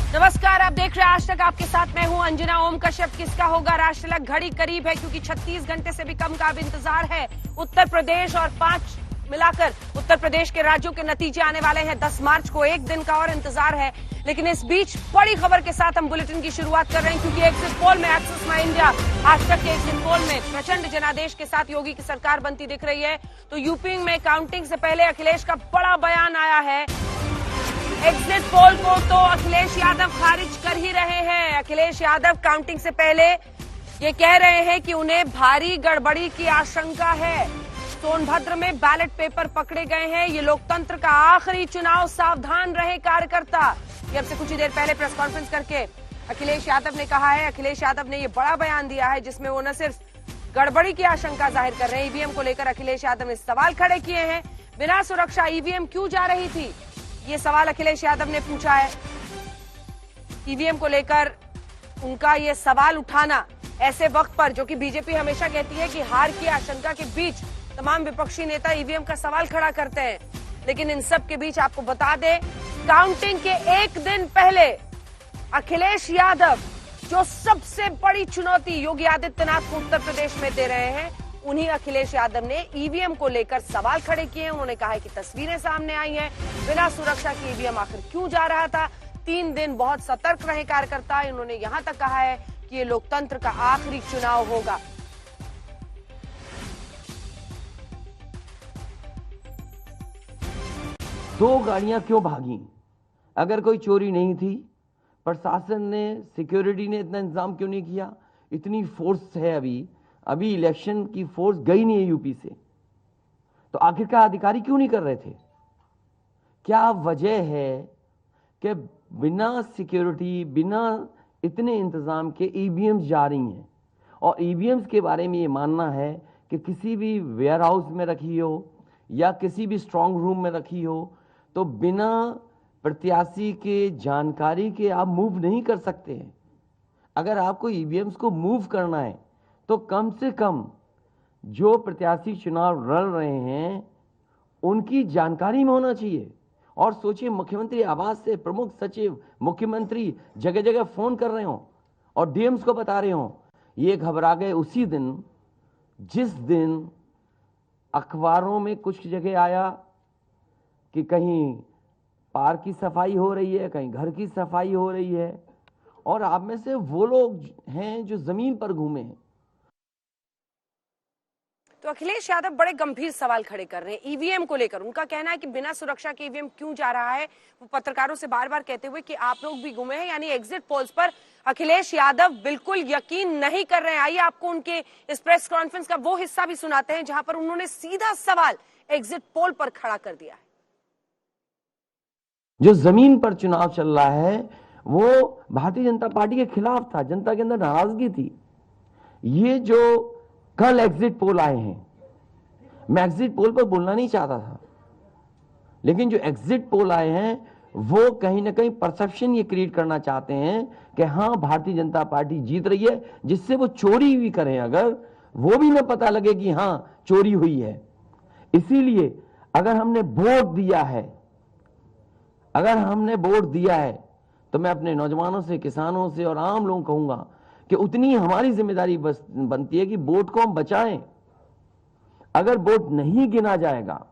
नमस्कार, आप देख रहे हैं आज तक। आपके साथ मैं हूं अंजना ओम कश्यप। किसका होगा राज तिलक? घड़ी करीब है क्योंकि 36 घंटे से भी कम का अब इंतजार है। उत्तर प्रदेश और 5 मिलाकर उत्तर प्रदेश के राज्यों के नतीजे आने वाले हैं 10 मार्च को। एक दिन का और इंतजार है, लेकिन इस बीच बड़ी खबर के साथ हम बुलेटिन की शुरुआत कर रहे हैं क्योंकि एग्जिट पोल में एक्सिस माई इंडिया आज तक के एग्जिट पोल में प्रचंड जनादेश के साथ योगी की सरकार बनती दिख रही है। तो यूपी में काउंटिंग से पहले अखिलेश का बड़ा बयान आया है। एग्जिट पोल को तो अखिलेश यादव खारिज कर ही रहे हैं। अखिलेश यादव काउंटिंग से पहले ये कह रहे हैं कि उन्हें भारी गड़बड़ी की आशंका है। सोनभद्र में बैलेट पेपर पकड़े गए हैं। ये लोकतंत्र का आखिरी चुनाव, सावधान रहे कार्यकर्ता। ये अब से कुछ ही देर पहले प्रेस कॉन्फ्रेंस करके अखिलेश यादव ने कहा है। अखिलेश यादव ने ये बड़ा बयान दिया है जिसमें वो न सिर्फ गड़बड़ी की आशंका जाहिर कर रहे हैं, ईवीएम को लेकर अखिलेश यादव ने सवाल खड़े किए हैं। बिना सुरक्षा ईवीएम क्यों जा रही थी, ये सवाल अखिलेश यादव ने पूछा है। ईवीएम को लेकर उनका ये सवाल उठाना ऐसे वक्त पर, जो कि बीजेपी हमेशा कहती है कि हार की आशंका के बीच तमाम विपक्षी नेता ईवीएम का सवाल खड़ा करते हैं, लेकिन इन सब के बीच आपको बता दें, काउंटिंग के एक दिन पहले अखिलेश यादव जो सबसे बड़ी चुनौती योगी आदित्यनाथ को उत्तर प्रदेश में दे रहे हैं, उन्हीं अखिलेश यादव ने ईवीएम को लेकर सवाल खड़े किए। उन्होंने कहा है कि तस्वीरें सामने आई हैं, बिना सुरक्षा की ईवीएम आखिर क्यों जा रहा था। 3 दिन बहुत सतर्क रहे कार्यकर्ता। इन्होंने यहां तक कहा है कि ये लोकतंत्र का आखिरी चुनाव होगा। दो गाड़ियां क्यों भागी? अगर कोई चोरी नहीं थी, प्रशासन ने, सिक्योरिटी ने इतना इंतजाम क्यों नहीं किया? इतनी फोर्स है अभी इलेक्शन की फोर्स गई नहीं है यूपी से, तो आखिरकार अधिकारी क्यों नहीं कर रहे थे? क्या वजह है कि बिना सिक्योरिटी, बिना इतने इंतजाम के ईवीएम्स जा रही हैं? और ईवीएम्स के बारे में ये मानना है कि किसी भी वेयर हाउस में रखी हो या किसी भी स्ट्रांग रूम में रखी हो, तो बिना प्रत्याशी के जानकारी के आप मूव नहीं कर सकते हैं। अगर आपको ईवीएम्स को मूव करना है तो कम से कम जो प्रत्याशी चुनाव लड़ रहे हैं उनकी जानकारी में होना चाहिए। और सोचिए, मुख्यमंत्री आवास से प्रमुख सचिव, मुख्यमंत्री जगह जगह फोन कर रहे हो और डीएम्स को बता रहे हो। ये घबरा गए उसी दिन जिस दिन अखबारों में कुछ जगह आया कि कहीं पार्क की सफाई हो रही है, कहीं घर की सफाई हो रही है, और आप में से वो लोग हैं जो जमीन पर घूमे हैं। तो अखिलेश यादव बड़े गंभीर सवाल खड़े कर रहे हैं ईवीएम को लेकर। उनका कहना है कि बिना सुरक्षा के ईवीएम क्यों जा रहा है। वो पत्रकारों से बार बार कहते हुए कि आप लोग भी घूमे हैं, यानी एग्जिट पोल्स पर अखिलेश यादव बिल्कुल यकीन नहीं कर रहे हैं। आइए आपको उनके इस प्रेस कॉन्फ्रेंस का वो हिस्सा भी सुनाते हैं जहां पर उन्होंने सीधा सवाल एग्जिट पोल पर खड़ा कर दिया है। जो जमीन पर चुनाव चल रहा है वो भारतीय जनता पार्टी के खिलाफ था, जनता के अंदर नाराजगी थी। ये जो कल एग्जिट पोल आए हैं, मैं एग्जिट पोल पर बोलना नहीं चाहता था, लेकिन जो एग्जिट पोल आए हैं वो कहीं ना कहीं परसेप्शन ये क्रिएट करना चाहते हैं कि हाँ, भारतीय जनता पार्टी जीत रही है, जिससे वो चोरी भी करें अगर, वो भी ना पता लगे कि हाँ चोरी हुई है। इसीलिए अगर हमने वोट दिया है तो मैं अपने नौजवानों से, किसानों से और आम लोगों को कहूंगा कि उतनी हमारी जिम्मेदारी बनती है कि वोट को हम बचाएं। अगर वोट नहीं गिना जाएगा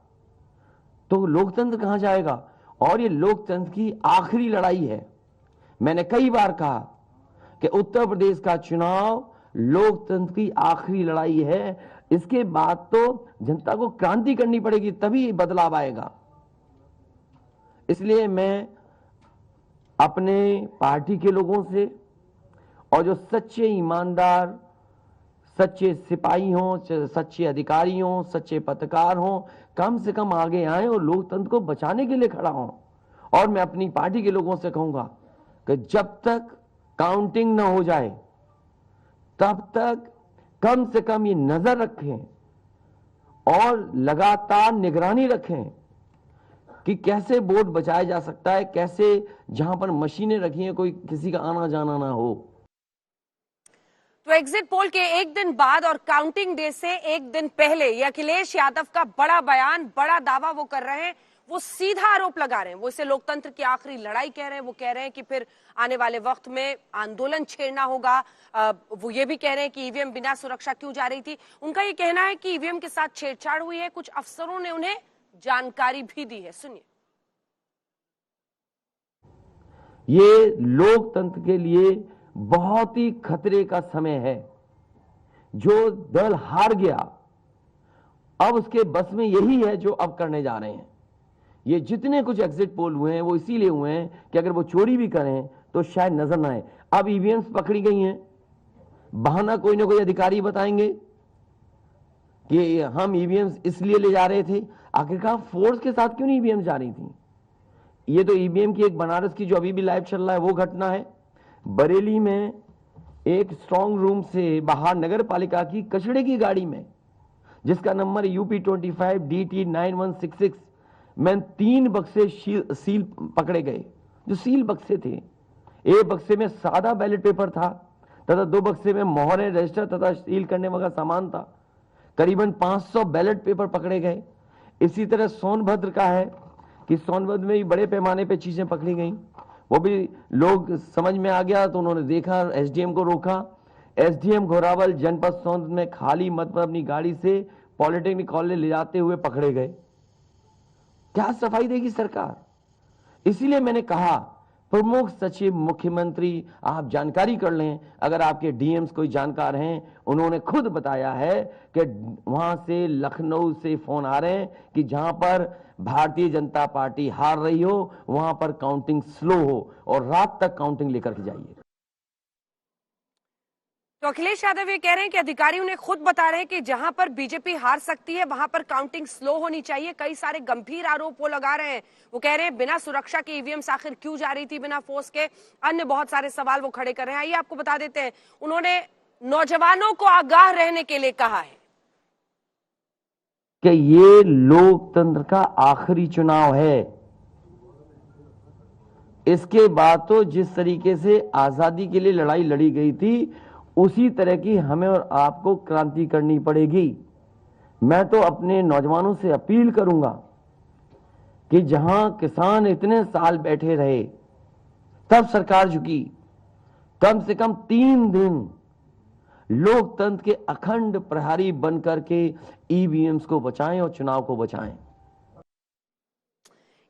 तो लोकतंत्र कहां जाएगा? और ये लोकतंत्र की आखिरी लड़ाई है। मैंने कई बार कहा कि उत्तर प्रदेश का चुनाव लोकतंत्र की आखिरी लड़ाई है। इसके बाद तो जनता को क्रांति करनी पड़ेगी, तभी बदलाव आएगा। इसलिए मैं अपने पार्टी के लोगों से और जो सच्चे ईमानदार, सच्चे सिपाही हों, सच्चे अधिकारी हों, सच्चे पत्रकार हों, कम से कम आगे आए और लोकतंत्र को बचाने के लिए खड़ा हों। और मैं अपनी पार्टी के लोगों से कहूंगा कि जब तक काउंटिंग ना हो जाए तब तक कम से कम ये नजर रखें और लगातार निगरानी रखें कि कैसे वोट बचाया जा सकता है, कैसे जहां पर मशीनें रखी हैं कोई किसी का आना जाना ना हो। तो एग्जिट पोल के एक दिन बाद और काउंटिंग डे से एक दिन पहले ये अखिलेश यादव का बड़ा बयान, बड़ा दावा वो कर रहे हैं। वो सीधा आरोप लगा रहे हैं। वो इसे लोकतंत्र की आखिरी लड़ाई कह रहे हैं। वो कह रहे हैं कि फिर आने वाले वक्त में आंदोलन छेड़ना होगा। वो ये भी कह रहे हैं कि ईवीएम बिना सुरक्षा क्यों जा रही थी। उनका ये कहना है कि ईवीएम के साथ छेड़छाड़ हुई है, कुछ अफसरों ने उन्हें जानकारी भी दी है। सुनिए। ये लोकतंत्र के लिए बहुत ही खतरे का समय है। जो दल हार गया, अब उसके बस में यही है जो अब करने जा रहे हैं। ये जितने कुछ एग्जिट पोल हुए हैं वो इसीलिए हुए हैं कि अगर वो चोरी भी करें तो शायद नजर ना आए। अब ईवीएम्स पकड़ी गई हैं, बहाना कोई ना कोई अधिकारी बताएंगे कि हम ईवीएम्स इसलिए ले जा रहे थे। आखिरकार फोर्स के साथ क्यों नहीं ईवीएम जा रही थी? ये तो ईवीएम की एक बनारस की जो अभी भी लाइव चल रहा है वो घटना है। बरेली में एक स्ट्रांग रूम से बाहर नगर पालिका की कचड़े की गाड़ी में, जिसका नंबर UP25 DT 9166 में 3 बक्से सील पकड़े गए। जो सील बक्से थे, एक बक्से में सादा बैलेट पेपर था तथा 2 बक्से में मोहरें, रजिस्टर तथा सील करने वाला सामान था। करीबन 500 बैलेट पेपर पकड़े गए। इसी तरह सोनभद्र का है कि सोनभद्र में भी बड़े पैमाने पे चीजें पकड़ी गई। वो भी लोग समझ में आ गया तो उन्होंने देखा, SDM को रोका। SDM घोरावल जनपद सोनभद्र में खाली मत पर अपनी गाड़ी से पॉलिटेक्निक कॉलेज ले जाते हुए पकड़े गए। क्या सफाई देगी सरकार? इसीलिए मैंने कहा, प्रमुख सचिव मुख्यमंत्री, आप जानकारी कर लें। अगर आपके DMs कोई जानकार हैं, उन्होंने खुद बताया है कि वहां से लखनऊ से फोन आ रहे हैं कि जहां पर भारतीय जनता पार्टी हार रही हो वहां पर काउंटिंग स्लो हो और रात तक काउंटिंग लेकर के जाइए। तो अखिलेश यादव ये कह रहे हैं कि अधिकारी उन्हें खुद बता रहे हैं कि जहां पर बीजेपी हार सकती है वहां पर काउंटिंग स्लो होनी चाहिए। कई सारे गंभीर आरोप वो लगा रहे हैं। वो कह रहे हैं बिना सुरक्षा के ईवीएम्स आखिर क्यों जा रही थी, बिना फोर्स के। अन्य बहुत सारे सवाल वो खड़े कर रहे हैं। आइए आपको बता देते हैं। उन्होंने नौजवानों को आगाह रहने के लिए कहा है कि ये लोकतंत्र का आखिरी चुनाव है। इसके बाद तो जिस तरीके से आजादी के लिए लड़ाई लड़ी गई थी, उसी तरह की हमें और आपको क्रांति करनी पड़ेगी। मैं तो अपने नौजवानों से अपील करूंगा कि जहां किसान इतने साल बैठे रहे, तब सरकार झुकी। कम से कम 3 दिन लोकतंत्र के अखंड प्रहरी बनकर के ईवीएम्स को बचाएं और चुनाव को बचाएं।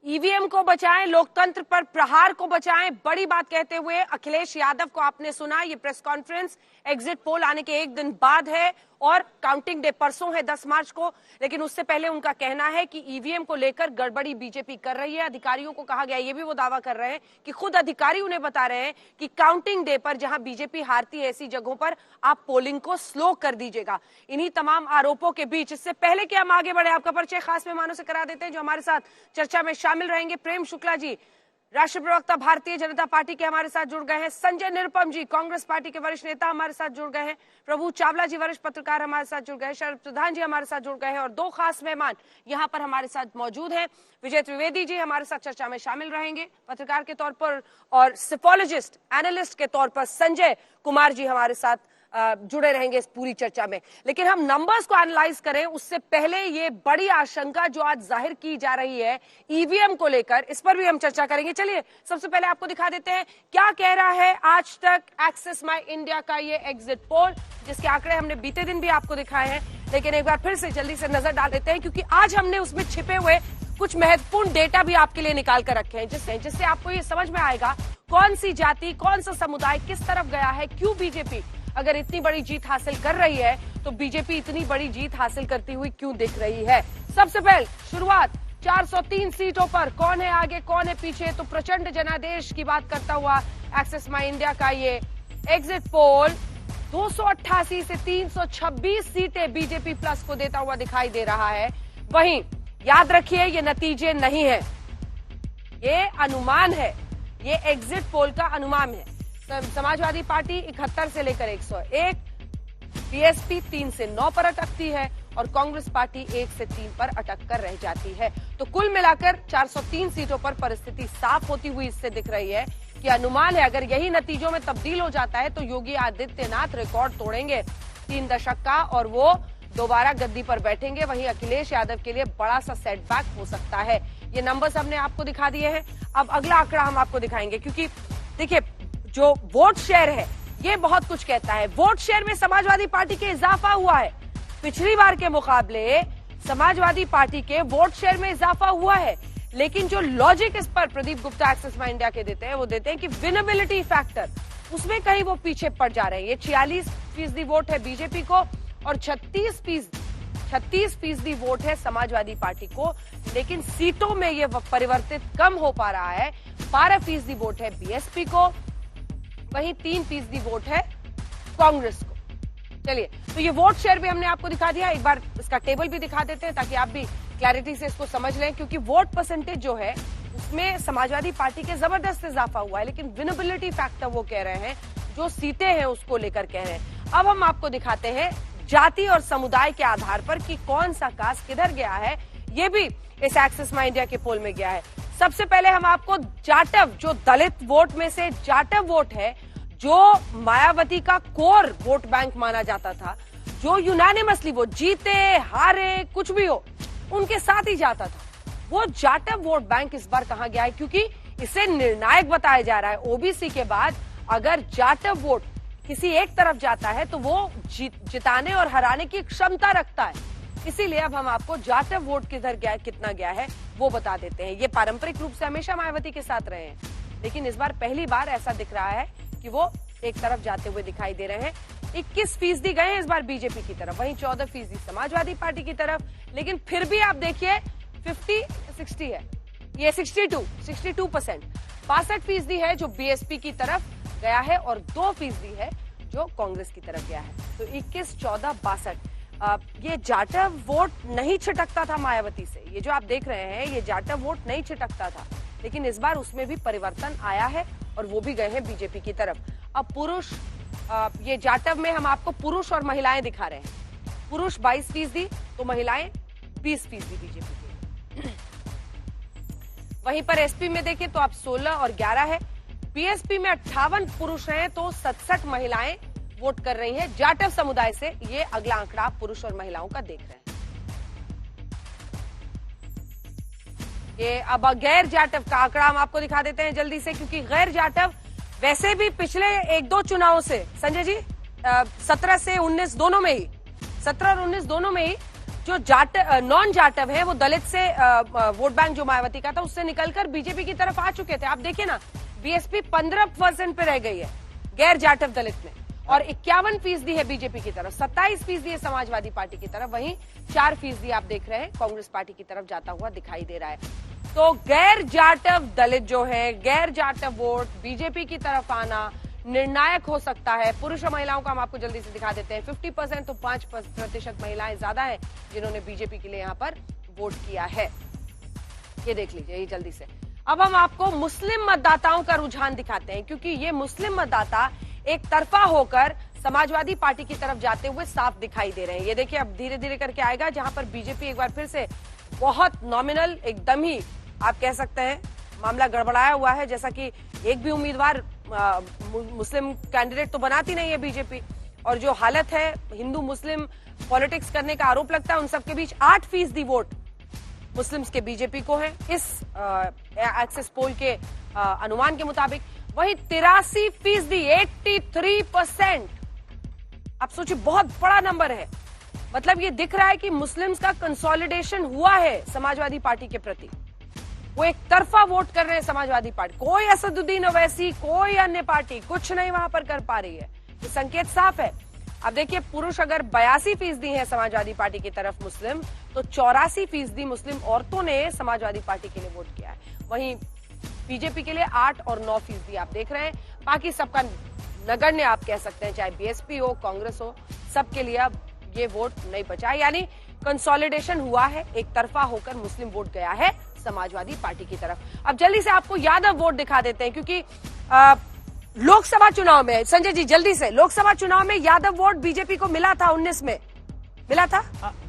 ईवीएम को बचाएं, लोकतंत्र पर प्रहार को बचाएं। बड़ी बात कहते हुए अखिलेश यादव को आपने सुना। ये प्रेस कॉन्फ्रेंस एग्जिट पोल आने के 1 दिन बाद है और काउंटिंग डे परसों है 10 मार्च को। लेकिन उससे पहले उनका कहना है कि ईवीएम को लेकर गड़बड़ी बीजेपी कर रही है। अधिकारियों को कहा गया, ये भी वो दावा कर रहे हैं कि खुद अधिकारी उन्हें बता रहे हैं कि काउंटिंग डे पर जहां बीजेपी हारती है ऐसी जगहों पर आप पोलिंग को स्लो कर दीजिएगा। इन्हीं तमाम आरोपों के बीच, इससे पहले कि हम आगे बढ़े, आपका परिचय खास मेहमानों से करा देते हैं जो हमारे साथ चर्चा में शामिल रहेंगे। प्रेम शुक्ला जी, राष्ट्रीय प्रवक्ता भारतीय जनता पार्टी के हमारे साथ जुड़ गए हैं। संजय निरुपम जी, कांग्रेस पार्टी के वरिष्ठ नेता हमारे साथ जुड़ गए हैं। प्रभु चावला जी, वरिष्ठ पत्रकार हमारे साथ जुड़ गए हैं। शरद प्रधान जी हमारे साथ जुड़ गए हैं और 2 खास मेहमान यहाँ पर हमारे साथ मौजूद हैं। विजय त्रिवेदी जी हमारे साथ चर्चा में शामिल रहेंगे पत्रकार के तौर पर, और सिफोलॉजिस्ट, एनालिस्ट के तौर पर संजय कुमार जी हमारे साथ जुड़े रहेंगे इस पूरी चर्चा में। लेकिन हम नंबर्स को एनालाइज करें उससे पहले ये बड़ी आशंका जो आज जाहिर की जा रही है ईवीएम को लेकर, इस पर भी हम चर्चा करेंगे। चलिए सबसे पहले आपको दिखा देते हैं क्या कह रहा है आज तक एक्सेस माय इंडिया का ये एग्जिट पोल, जिसके आंकड़े हमने बीते दिन भी आपको दिखाए हैं। लेकिन एक बार फिर से जल्दी से नजर डाल देते हैं, क्योंकि आज हमने उसमें छिपे हुए कुछ महत्वपूर्ण डेटा भी आपके लिए निकाल कर रखे हैं, जिससे आपको ये समझ में आएगा कौन सी जाति, कौन सा समुदाय किस तरफ गया है। क्यों बीजेपी अगर इतनी बड़ी जीत हासिल कर रही है तो बीजेपी इतनी बड़ी जीत हासिल करती हुई क्यों दिख रही है। सबसे पहले शुरुआत 403 सीटों पर कौन है आगे, कौन है पीछे, तो प्रचंड जनादेश की बात करता हुआ एक्सेस माय इंडिया का ये एग्जिट पोल 288 से 326 सीटें बीजेपी प्लस को देता हुआ दिखाई दे रहा है। वहीं याद रखिए ये नतीजे नहीं है, ये अनुमान है, ये एग्जिट पोल का अनुमान है। समाजवादी पार्टी 71 से लेकर 101, बीएसपी 3 से 9 पर अटकती है और कांग्रेस पार्टी 1 से 3 पर अटक कर रह जाती है। तो कुल मिलाकर 403 सीटों पर परिस्थिति साफ होती हुई इससे दिख रही है कि अनुमान है अगर यही नतीजों में तब्दील हो जाता है तो योगी आदित्यनाथ रिकॉर्ड तोड़ेंगे 3 दशक का और वो दोबारा गद्दी पर बैठेंगे। वहीं अखिलेश यादव के लिए बड़ा सा सेटबैक हो सकता है। ये नंबर्स हमने आपको दिखा दिए हैं। अब अगला आंकड़ा हम आपको दिखाएंगे, क्योंकि देखिए जो वोट शेयर है ये बहुत कुछ कहता है। वोट शेयर में समाजवादी पार्टी के इजाफा हुआ है, पिछली बार के मुकाबले समाजवादी पार्टी के वोट शेयर में इजाफा हुआ है। लेकिन जो लॉजिक इस पर प्रदीप गुप्ता एक्सिस माई इंडिया के देते हैं, वो देते हैं कि विनेबिलिटी फैक्टर, उसमें कहीं वो पीछे पड़ जा रहे हैं। ये 46% वोट है बीजेपी को और 36% वोट है समाजवादी पार्टी को, लेकिन सीटों में ये परिवर्तित कम हो पा रहा है। 12% वोट है बीएसपी को, वहीं 3% वोट है कांग्रेस को। चलिए, तो ये वोट शेयर भी हमने आपको दिखा दिया, एक बार इसका टेबल भी दिखा देते हैं ताकि आप भी क्लैरिटी से इसको समझ लें, क्योंकि वोट परसेंटेज जो है उसमें समाजवादी पार्टी के जबरदस्त इजाफा हुआ है, लेकिन विनेबिलिटी फैक्टर वो कह रहे हैं, जो सीटें हैं उसको लेकर कह रहे हैं। अब हम आपको दिखाते हैं जाति और समुदाय के आधार पर कि कौन सा कास्ट किधर गया है, ये भी इस एक्सिस माई इंडिया के पोल में गया है। सबसे पहले हम आपको जाटव, जो दलित वोट में से जाटव वोट है, जो मायावती का कोर वोट बैंक माना जाता था, जो यूनानिमसली वो जीते हारे कुछ भी हो उनके साथ ही जाता था, वो जाटव वोट बैंक इस बार कहां गया है, क्योंकि इसे निर्णायक बताया जा रहा है। ओबीसी के बाद अगर जाटव वोट किसी एक तरफ जाता है तो वो जिताने और हराने की क्षमता रखता है। इसीलिए अब हम आपको जाटव वोट किधर गया, कितना गया है वो बता देते हैं। ये पारंपरिक रूप से हमेशा मायावती के साथ रहे हैं, लेकिन इस बार पहली बार ऐसा दिख रहा है कि वो एक तरफ जाते हुए दिखाई दे रहे हैं। 21% गए हैं इस बार बीजेपी की तरफ, वहीं 14% समाजवादी पार्टी की तरफ। लेकिन फिर भी आप देखिए 50-60 है, ये 62%। 62% है जो बीएसपी की तरफ गया है और 2% है जो कांग्रेस की तरफ गया है। तो 21, 14, 62 ये जाटव वोट नहीं छिटकता था मायावती से। ये जो आप देख रहे हैं ये जाटव वोट नहीं छिटकता था, लेकिन इस बार उसमें भी परिवर्तन आया है और वो भी गए हैं बीजेपी की तरफ। अब पुरुष, ये जाटव में हम आपको पुरुष और महिलाएं दिखा रहे हैं। पुरुष 22%, तो महिलाएं 20% बीजेपी की। वहीं पर एसपी में देखें तो आप 16 और 11 है। बीएसपी में 58 पुरुष हैं तो 67 महिलाएं वोट कर रही हैं जाटव समुदाय से। ये अगला आंकड़ा आप पुरुष और महिलाओं का देख रहे हैं। ये अब गैर जाटव का आंकड़ा हम आपको दिखा देते हैं जल्दी से, क्योंकि गैर जाटव वैसे भी पिछले 1-2 चुनावों से, संजय जी 17 से 19 दोनों में ही, 17 और 19 दोनों में ही जो नॉन जाटव है वो दलित से वोट बैंक जो मायावती का था उससे निकलकर बीजेपी की तरफ आ चुके थे। आप देखिए ना, बीएसपी 15% पे रह गई है गैर जाटव दलित में, और 51% है बीजेपी की तरफ, 27% है समाजवादी पार्टी की तरफ, वहीं 4% आप देख रहे हैं कांग्रेस पार्टी की तरफ जाता हुआ दिखाई दे रहा है। तो गैर जाटव दलित जो है, गैर जाटव वोट बीजेपी की तरफ आना निर्णायक हो सकता है। पुरुष और महिलाओं का हम आपको जल्दी से दिखा देते हैं। 50%, तो 5% महिलाएं ज्यादा हैं जिन्होंने बीजेपी के लिए यहां पर वोट किया है। ये देख लीजिए ये जल्दी से। अब हम आपको मुस्लिम मतदाताओं का रुझान दिखाते हैं, क्योंकि ये मुस्लिम मतदाता एक तरफा होकर समाजवादी पार्टी की तरफ जाते हुए साफ दिखाई दे रहे हैं। ये देखिए अब धीरे धीरे करके आएगा, जहां पर बीजेपी एक बार फिर से बहुत नॉमिनल, एकदम ही आप कह सकते हैं मामला गड़बड़ाया हुआ है। जैसा कि एक भी उम्मीदवार मुस्लिम कैंडिडेट तो बनाती नहीं है बीजेपी, और जो हालत है हिंदू मुस्लिम पॉलिटिक्स करने का आरोप लगता है उन सबके बीच 8% वोट मुस्लिम्स के बीजेपी को है इस एक्सिस पोल के अनुमान के मुताबिक। वहीं 83%, 83%, आप सोचिए बहुत बड़ा नंबर है। मतलब ये दिख रहा है कि मुस्लिम्स का कंसोलिडेशन हुआ है समाजवादी पार्टी के प्रति। वो एक तरफा वोट कर रहे हैं समाजवादी पार्टी, कोई असदुद्दीन ओवैसी कोई अन्य पार्टी कुछ नहीं वहां पर कर पा रही है। ये संकेत साफ है। अब देखिए पुरुष अगर 82% है समाजवादी पार्टी की तरफ मुस्लिम, तो 84% मुस्लिम औरतों ने समाजवादी पार्टी के लिए वोट किया है। वहीं बीजेपी के लिए 8 और 9% आप देख रहे हैं। बाकी सबका नगण्य आप कह सकते हैं, चाहे बीएसपी हो कांग्रेस हो, सबके लिए अब ये वोट नहीं बचा, यानी कंसोलिडेशन हुआ है, एक तरफा होकर मुस्लिम वोट गया है समाजवादी पार्टी की तरफ। अब जल्दी से आपको यादव वोट दिखा देते हैं, क्योंकि लोकसभा चुनाव में, संजय जी जल्दी से, लोकसभा चुनाव में यादव वोट बीजेपी को मिला था 19 में, मिला था?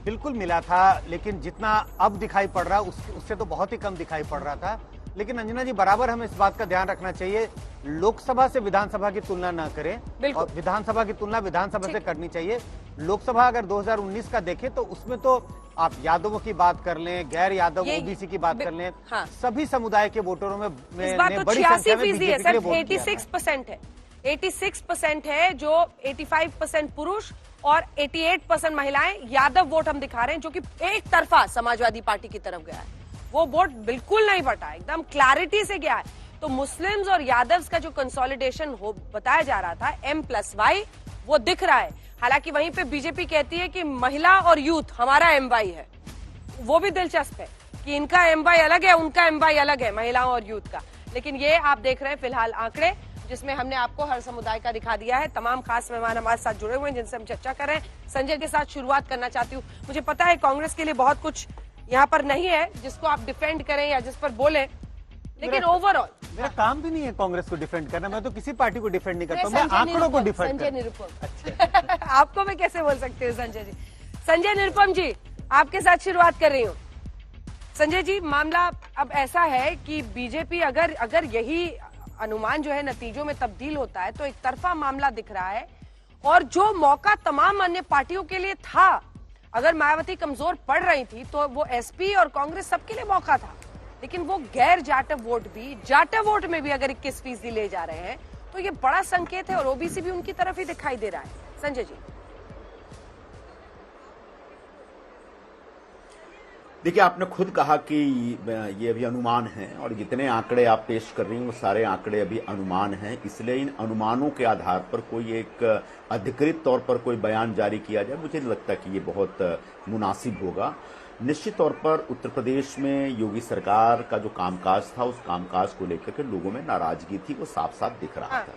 बिल्कुल मिला था, लेकिन जितना अब दिखाई पड़ रहा उससे तो बहुत ही कम दिखाई पड़ रहा था। लेकिन अंजना जी बराबर हमें इस बात का ध्यान रखना चाहिए, लोकसभा से विधानसभा की तुलना ना करें, और विधानसभा की तुलना विधानसभा से करनी चाहिए। लोकसभा अगर 2019 का देखें तो उसमें तो आप यादवों की बात कर लें, गैर यादव ओबीसी की बात कर लें, हाँ। सभी समुदाय के वोटरों में इस बार तो बड़ी 86% संख्या में है, बीजेपी के लिए सिर्फ वोट किया 86% है। 86% है, जो 85% पुरुष और 88% महिलाएं। यादव वोट हम दिखा रहे हैं जो कि एक तरफा समाजवादी पार्टी की तरफ गया है। वो वोट बिल्कुल नहीं बटा, एकदम क्लैरिटी से गया है। तो मुस्लिम्स और यादव्स का जो कंसोलिडेशन हो बताया जा रहा था M+Y, वो दिख रहा है। हालांकि वहीं पे बीजेपी कहती है कि महिला और यूथ हमारा MY है। वो भी दिलचस्प है कि इनका MY अलग है, उनका MY अलग है, महिलाओं और यूथ का। लेकिन ये आप देख रहे हैं फिलहाल आंकड़े, जिसमें हमने आपको हर समुदाय का दिखा दिया है। तमाम खास मेहमान हमारे साथ जुड़े हुए हैं जिनसे हम चर्चा कर रहे हैं। संजय के साथ शुरुआत करना चाहती हूँ। मुझे पता है कांग्रेस के लिए बहुत कुछ यहाँ पर नहीं है जिसको आप डिफेंड करें या जिस पर बोले, लेकिन ओवरऑल मेरा काम भी नहीं है कांग्रेस को डिफेंड करना। मैं तो किसी पार्टी को डिफेंड नहीं करता, मैं आंकड़ों को डिफेंड संजय निरुपम आपको मैं कैसे बोल सकते हो संजय जी? संजय निरुपम जी, आपके साथ शुरुआत कर रही हूँ। संजय जी, मामला अब ऐसा है कि बीजेपी अगर यही अनुमान जो है नतीजों में तब्दील होता है तो एक तरफा मामला दिख रहा है। और जो मौका तमाम अन्य पार्टियों के लिए था, अगर मायावती कमजोर पड़ रही थी तो वो एसपी और कांग्रेस सबके लिए मौका था। लेकिन वो गैर जाटव वोट भी, जाटव वोट में भी अगर 21% ले जा रहे हैं तो ये बड़ा संकेत है और ओबीसी भी उनकी तरफ ही दिखाई दे रहा है। संजय जी, देखिए, आपने खुद कहा कि ये अभी अनुमान है और जितने आंकड़े आप पेश कर रही हैं वो सारे आंकड़े अभी अनुमान हैं। इसलिए इन अनुमानों के आधार पर कोई एक अधिकृत तौर पर कोई बयान जारी किया जाए, मुझे नहीं लगता कि ये बहुत मुनासिब होगा। निश्चित तौर पर उत्तर प्रदेश में योगी सरकार का जो कामकाज था, उस कामकाज को लेकर के लोगों में नाराजगी थी, वो साफ साफ दिख रहा था।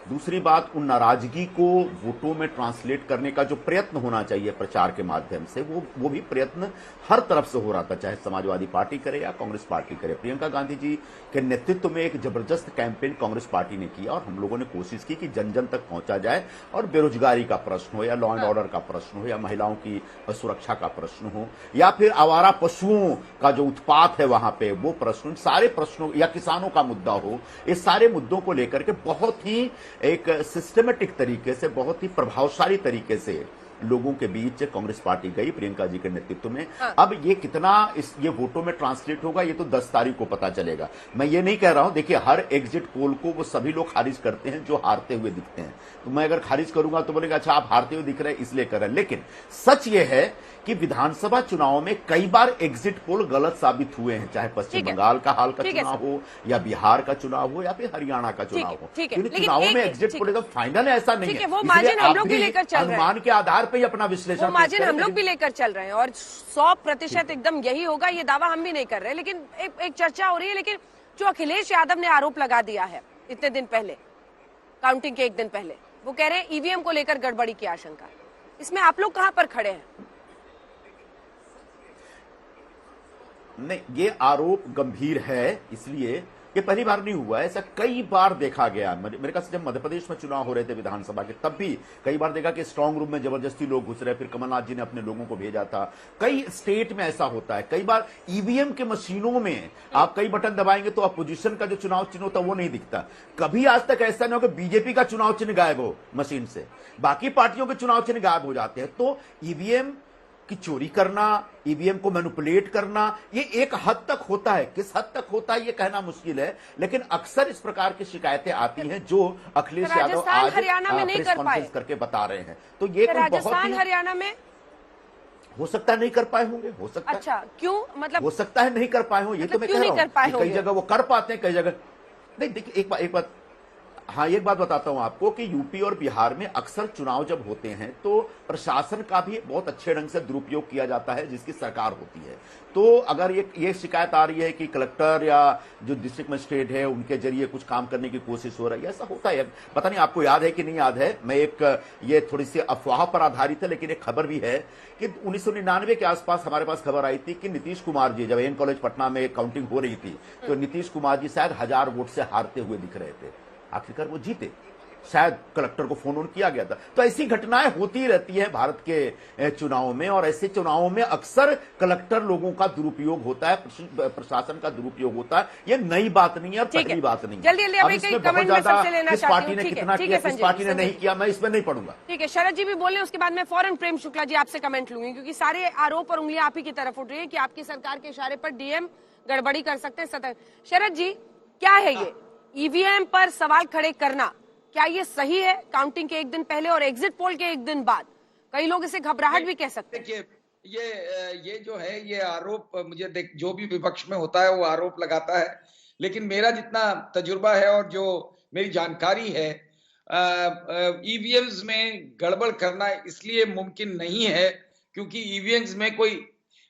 दूसरी बात, उन नाराजगी को वोटों में ट्रांसलेट करने का जो प्रयत्न होना चाहिए प्रचार के माध्यम से, वो भी प्रयत्न हर तरफ से हो रहा था, चाहे समाजवादी पार्टी करे या कांग्रेस पार्टी करे। प्रियंका गांधी जी के नेतृत्व में एक जबरदस्त कैंपेन कांग्रेस पार्टी ने किया और हम लोगों ने कोशिश की कि जन जन तक पहुंचा जाए। और बेरोजगारी का प्रश्न हो या लॉ एंड ऑर्डर का प्रश्न हो या महिलाओं की सुरक्षा का प्रश्न हो या फिर आवारा पशुओं का जो उत्पात है वहां पे वो प्रश्न, सारे प्रश्नों, या किसानों का मुद्दा हो, इस सारे मुद्दों को लेकर के बहुत ही एक सिस्टमेटिक तरीके से, बहुत ही प्रभावशाली तरीके से लोगों के बीच कांग्रेस पार्टी गई प्रियंका जी के नेतृत्व में। अब ये कितना ये वोटों में ट्रांसलेट होगा, ये तो 10 तारीख को पता चलेगा। मैं ये नहीं कह रहा हूं, देखिए हर एग्जिट पोल को वो सभी लोग खारिज करते हैं जो हारते हुए दिखते हैं। तो मैं अगर खारिज करूंगा तो बोलेगा अच्छा आप हारते हुए दिख रहे हैं इसलिए कर रहे हैं। लेकिन सच ये है कि विधानसभा चुनाव में कई बार एग्जिट पोल गलत साबित हुए हैं, चाहे पश्चिम बंगाल का हाल का चुनाव हो या बिहार का चुनाव हो या फिर हरियाणा का चुनाव हो। क्योंकि चुनावों में एग्जिट पोल एकदम फाइनल ऐसा नहीं है। वो मार्जिन हम लोग भी लेकर चल रहे हैं, अनुमान के आधार पर ही अपना विश्लेषण, वो मार्जिन हम लोग भी लेकर चल रहे हैं और 100% एकदम यही होगा, ये दावा हम भी नहीं कर रहे। लेकिन एक चर्चा हो रही है, लेकिन जो अखिलेश यादव ने आरोप लगा दिया है इतने दिन पहले, काउंटिंग के एक दिन पहले, वो कह रहे हैं ईवीएम को लेकर गड़बड़ी की आशंका। इसमें आप लोग कहां पर खड़े हैं? नहीं, ये आरोप गंभीर है, इसलिए ये पहली बार नहीं हुआ है, ऐसा कई बार देखा गया। मेरे ख्याल से जब मध्य प्रदेश में चुनाव हो रहे थे विधानसभा के, तब भी कई बार देखा कि स्ट्रांग रूम में जबरदस्ती लोग घुस रहे, फिर कमलनाथ जी ने अपने लोगों को भेजा था। कई स्टेट में ऐसा होता है। कई बार ईवीएम के मशीनों में आप कई बटन दबाएंगे तो अपोजिशन का जो चुनाव चिन्ह होता है वो नहीं दिखता। कभी आज तक ऐसा नहीं हो कि बीजेपी का चुनाव चिन्ह गायब हो मशीन से, बाकी पार्टियों के चुनाव चिन्ह गायब हो जाते हैं। तो ईवीएम की चोरी करना, ईवीएम को मैनिपुलेट करना, ये एक हद तक होता है। किस हद तक होता है ये कहना मुश्किल है, लेकिन अक्सर इस प्रकार की शिकायतें आती हैं जो अखिलेश यादव आज हरियाणा में नहीं कर पाए करके बता रहे हैं। तो ये राजस्थान हरियाणा में हो सकता है नहीं कर पाए होंगे, हो सकता है। अच्छा, क्यों? मतलब हो सकता है नहीं कर पाए होंगे, ये तो मैं कह रहा हूं। कई जगह वो कर पाते हैं, कई जगह नहीं। देखिए एक बात हाँ, एक बात बताता हूं आपको कि यूपी और बिहार में अक्सर चुनाव जब होते हैं तो प्रशासन का भी बहुत अच्छे ढंग से दुरुपयोग किया जाता है जिसकी सरकार होती है। तो अगर ये शिकायत आ रही है कि कलेक्टर या जो डिस्ट्रिक्ट मजिस्ट्रेट है उनके जरिए कुछ काम करने की कोशिश हो रही है, ऐसा होता है। पता नहीं आपको याद है कि नहीं याद है, मैं ये थोड़ी सी अफवाह पर आधारित है, लेकिन एक खबर भी है कि 1999 के आसपास हमारे पास खबर आई थी कि नीतीश कुमार जी, जब एन कॉलेज पटना में काउंटिंग हो रही थी, तो नीतीश कुमार जी शायद 1000 वोट से हारते हुए दिख रहे थे। आखिरकार वो जीते, शायद कलेक्टर को फोन ऑन किया गया था। तो ऐसी घटनाएं होती रहती है भारत के चुनाव में, और ऐसे चुनावों में अक्सर कलेक्टर लोगों का दुरुपयोग होता है, प्रशासन का दुरुपयोग होता है। ये नई बात नहीं है और पहली बात नहीं है। जल्दी अब इसमें बहुत ज्यादा किस पार्टी ने कितना किया, किस पार्टी ने नहीं किया, मैं इसमें नहीं पढ़ूंगा। ठीक है, शरद जी भी बोल रहे हैं, उसके बाद मैं फौरन प्रेम शुक्ला जी आपसे कमेंट लूंगी, क्योंकि सारे आरोप और उंगलियां आप ही की तरफ उठ रही है कि आपकी सरकार के इशारे पर डीएम गड़बड़ी कर सकते हैं। सतर्क शरद जी, क्या है ये ईवीएम पर सवाल खड़े करना, क्या ये सही है? काउंटिंग के एक दिन पहले और एग्जिट पोल के एक दिन बाद कई लोग इसे घबराहट भी कह सकते हैं। देखिए, ये जो है ये आरोप, मुझे जो भी विपक्ष में होता है वो आरोप लगाता है, लेकिन मेरा जितना तजुर्बा है और जो मेरी जानकारी है, ईवीएम्स में गड़बड़ करना इसलिए मुमकिन नहीं है क्योंकि ईवीएम्स में कोई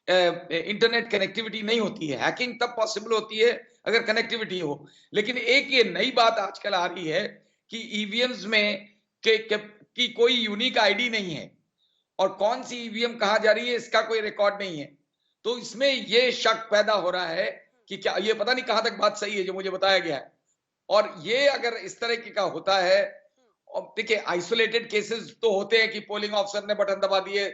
इंटरनेट कनेक्टिविटी नहीं होती है। हैकिंग तब पॉसिबल होती है अगर कनेक्टिविटी हो। लेकिन एक ये नई बात आजकल आ रही है कि ईवीएम्स में की कोई यूनिक आईडी नहीं है और कौन सी ईवीएम कहां जा रही है इसका कोई रिकॉर्ड नहीं है। तो इसमें ये शक पैदा हो रहा है कि क्या ये पता नहीं कहां तक बात सही है जो मुझे बताया गया है। और ये अगर इस तरह का होता है, देखिए आइसोलेटेड केसेस तो होते हैं कि पोलिंग ऑफिसर ने बटन दबा दिए,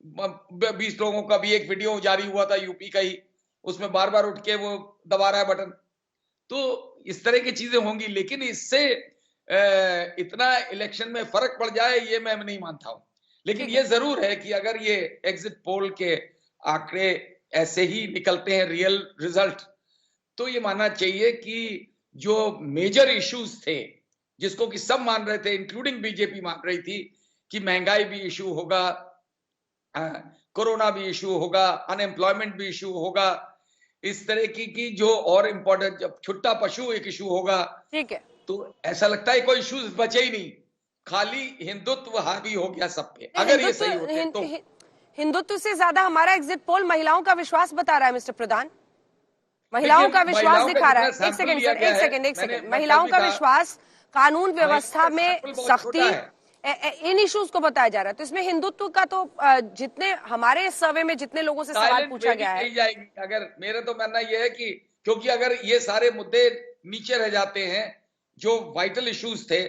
20 लोगों का भी एक वीडियो जारी हुआ था यूपी का ही, उसमें बार बार उठ के वो दबा रहा है बटन। तो इस तरह की चीजें होंगी, लेकिन इससे इतना इलेक्शन में फर्क पड़ जाए ये मैं नहीं मानता हूं। लेकिन ये जरूर है कि अगर ये एग्जिट पोल के आंकड़े ऐसे ही निकलते हैं रियल रिजल्ट, तो ये मानना चाहिए कि जो मेजर इश्यूज थे जिसको कि सब मान रहे थे, इंक्लूडिंग बीजेपी मान रही थी कि महंगाई भी इश्यू होगा, कोरोना भी इश्यू होगा, अनएम्प्लॉयमेंट भी इश्यू होगा, इस तरह की जो और इंपॉर्टेंट, जब छुट्टा पशु एक इश्यू होगा, ठीक है, तो ऐसा लगता है कोई इश्यूज बचे ही नहीं, खाली हिंदुत्व हावी हो गया सब पे। अगर ये सही होते तो हिंदुत्व से ज्यादा हमारा एग्जिट पोल महिलाओं का विश्वास बता रहा है मिस्टर प्रधान, महिलाओं का विश्वास दिखा रहा है। एक सेकंड, महिलाओं का विश्वास, कानून व्यवस्था में सख्ती, इन इश्यूज को बताया जा रहा है। तो इसमें हिंदुत्व का तो जितने हमारे सर्वे में जितने लोगों से सवाल पूछा गया है, अगर मेरा तो मानना यह है कि क्योंकि अगर ये सारे मुद्दे नीचे रह जाते हैं जो वाइटल इश्यूज थे,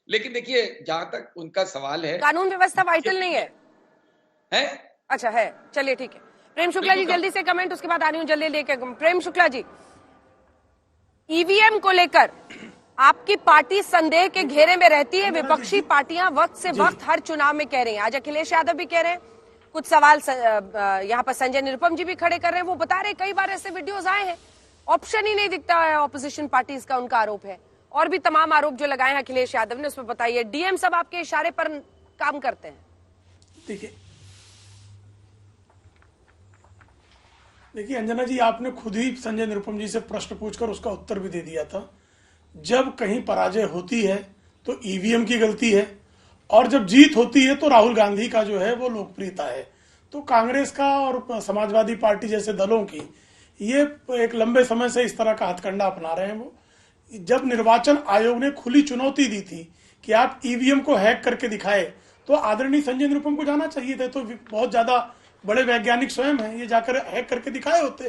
लेकिन देखिए जहां तक उनका सवाल है, कानून व्यवस्था वाइटल नहीं है? अच्छा है, चलिए ठीक है। प्रेम शुक्ला जी जल्दी से कमेंट, उसके बाद आ रही हूँ जल्दी लेकर। प्रेम शुक्ला जी, ईवीएम को लेकर आपकी पार्टी संदेह के घेरे में रहती है। विपक्षी पार्टियां वक्त से वक्त हर चुनाव में कह रही हैं, आज अखिलेश यादव भी कह रहे हैं, कुछ सवाल यहाँ पर संजय निरुपम जी भी खड़े कर रहे हैं। वो बता रहे कई बार ऐसे वीडियोस आए हैं, ऑप्शन ही नहीं दिखता है ऑपोजिशन पार्टीज का, उनका आरोप है। और भी तमाम आरोप जो लगाए हैं अखिलेश यादव ने, उसमें बताइए डीएम सब आपके इशारे पर काम करते हैं। देखिए अंजना जी, आपने खुद ही संजय निरुपम जी से प्रश्न पूछकर उसका उत्तर भी दे दिया था। जब कहीं पराजय होती है तो ईवीएम की गलती है, और जब जीत होती है तो राहुल गांधी का जो है वो लोकप्रियता है। तो कांग्रेस का और समाजवादी पार्टी जैसे दलों की ये एक लंबे समय से इस तरह का हथकंडा अपना रहे हैं। वो जब निर्वाचन आयोग ने खुली चुनौती दी थी कि आप ईवीएम को हैक करके दिखाए, तो आदरणीय संजय निरुपम को जाना चाहिए था। तो बहुत ज्यादा बड़े वैज्ञानिक स्वयं हैं, ये जाकर हैक करके दिखाए होते।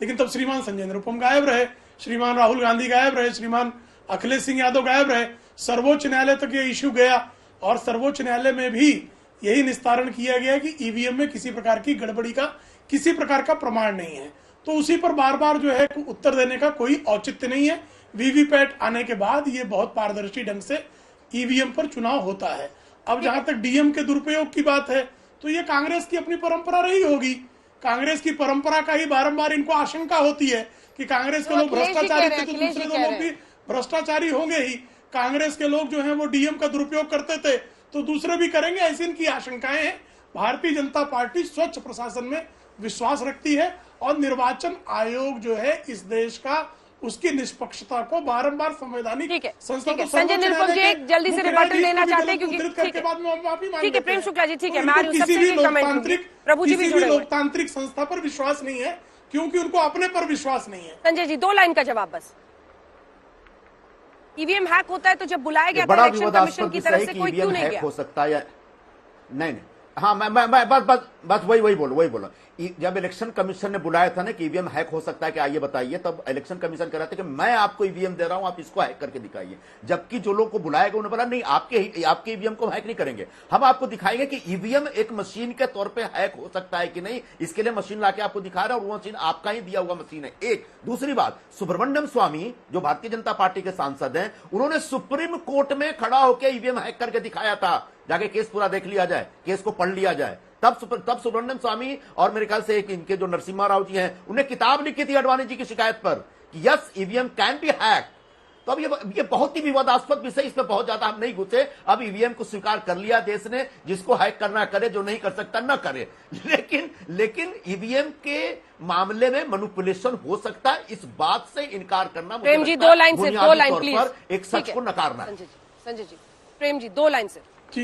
लेकिन तब श्रीमान संजय निरुपम गायब रहे, श्रीमान राहुल गांधी गायब रहे, श्रीमान अखिलेश सिंह यादव गायब रहे। सर्वोच्च न्यायालय तक ये इश्यू गया और सर्वोच्च न्यायालय में भी यही निस्तारण किया गया कि ईवीएम में किसी प्रकार की गड़बड़ी का किसी प्रकार का प्रमाण नहीं है। तो उसी पर बार बार जो है उत्तर देने का कोई औचित्य नहीं है। वीवीपैट आने के बाद ये बहुत पारदर्शी ढंग से ईवीएम पर चुनाव होता है। अब जहां तक डीएम के दुरुपयोग की बात है, तो ये कांग्रेस की अपनी परंपरा रही होगी। कांग्रेस की परंपरा का ही बारंबार इनको आशंका होती है कि कांग्रेस के लोग भ्रष्टाचारी थे तो दूसरे दो लोग भी भ्रष्टाचारी होंगे ही। कांग्रेस के लोग जो हैं वो डीएम का दुरुपयोग करते थे तो दूसरे भी करेंगे, ऐसी इनकी आशंकाएं हैं। भारतीय जनता पार्टी स्वच्छ प्रशासन में विश्वास रखती है और निर्वाचन आयोग जो है इस देश का, उसकी निष्पक्षता को बारंबार संवैधानिक संसद, संजय निरुपम जी एक जल्दी से रिबटल देना चाहते हैं क्योंकि ठीक है प्रेम शुक्ला जी, ठीक है, मैं किसी भी लोकतांत्रिक संस्था पर विश्वास नहीं है क्योंकि उनको अपने पर विश्वास नहीं है। संजय जी 2 लाइन का जवाब बस। ईवीएम हैक होता है तो जब बुलाया गया बड़ा इलेक्शन कमीशन की तरफ से कोई क्यों नहीं गया? हो सकता है या नहीं, हाँ मैं बस वही बोलो जब इलेक्शन कमीशन ने बुलाया था ना कि ईवीएम हैक हो सकता है कि आइए बताइए, तब इलेक्शन कमीशन कह रहा था कि मैं आपको ईवीएम दे रहा हूं, आप इसको हैक करके दिखाइए। जबकि जो लोग को बुलाया गया उन्होंने बोला नहीं, आपके ईवीएम को हैक नहीं करेंगे, हम आपको दिखाएंगे कि ईवीएम एक मशीन के तौर पर हैक हो सकता है कि नहीं, इसके लिए मशीन लाके आपको दिखा रहा है, और वो मशीन आपका ही दिया हुआ मशीन है। एक दूसरी बात, सुब्रमण्यम स्वामी जो भारतीय जनता पार्टी के सांसद हैं, उन्होंने सुप्रीम कोर्ट में खड़ा होकर ईवीएम हैक करके दिखाया था। जाके केस पूरा देख लिया जाए, केस को पढ़ लिया जाए। तब सुब्रमण्यम स्वामी और मेरे ख्याल से इनके जो नरसिम्हा राव जी हैं, उन्हें किताब लिखी थी अडवाणी जी की शिकायत पर कि yes EVM can be hack. तो अब ये बहुत ही विवादास्पद विषय, इसमें बहुत ज्यादा हम नहीं घुसे। अब ईवीएम को स्वीकार कर लिया देश ने, जिसको हैक करना करे, जो नहीं कर सकता न करे। लेकिन ईवीएम के मामले में मैनिपुलेशन हो सकता है, इस बात से इनकार करना प्रेम जी 2 लाइन से, 2 लाइन प्लीज, एक सच को नकारना है। संजय जी प्रेम जी 2 लाइन से जी।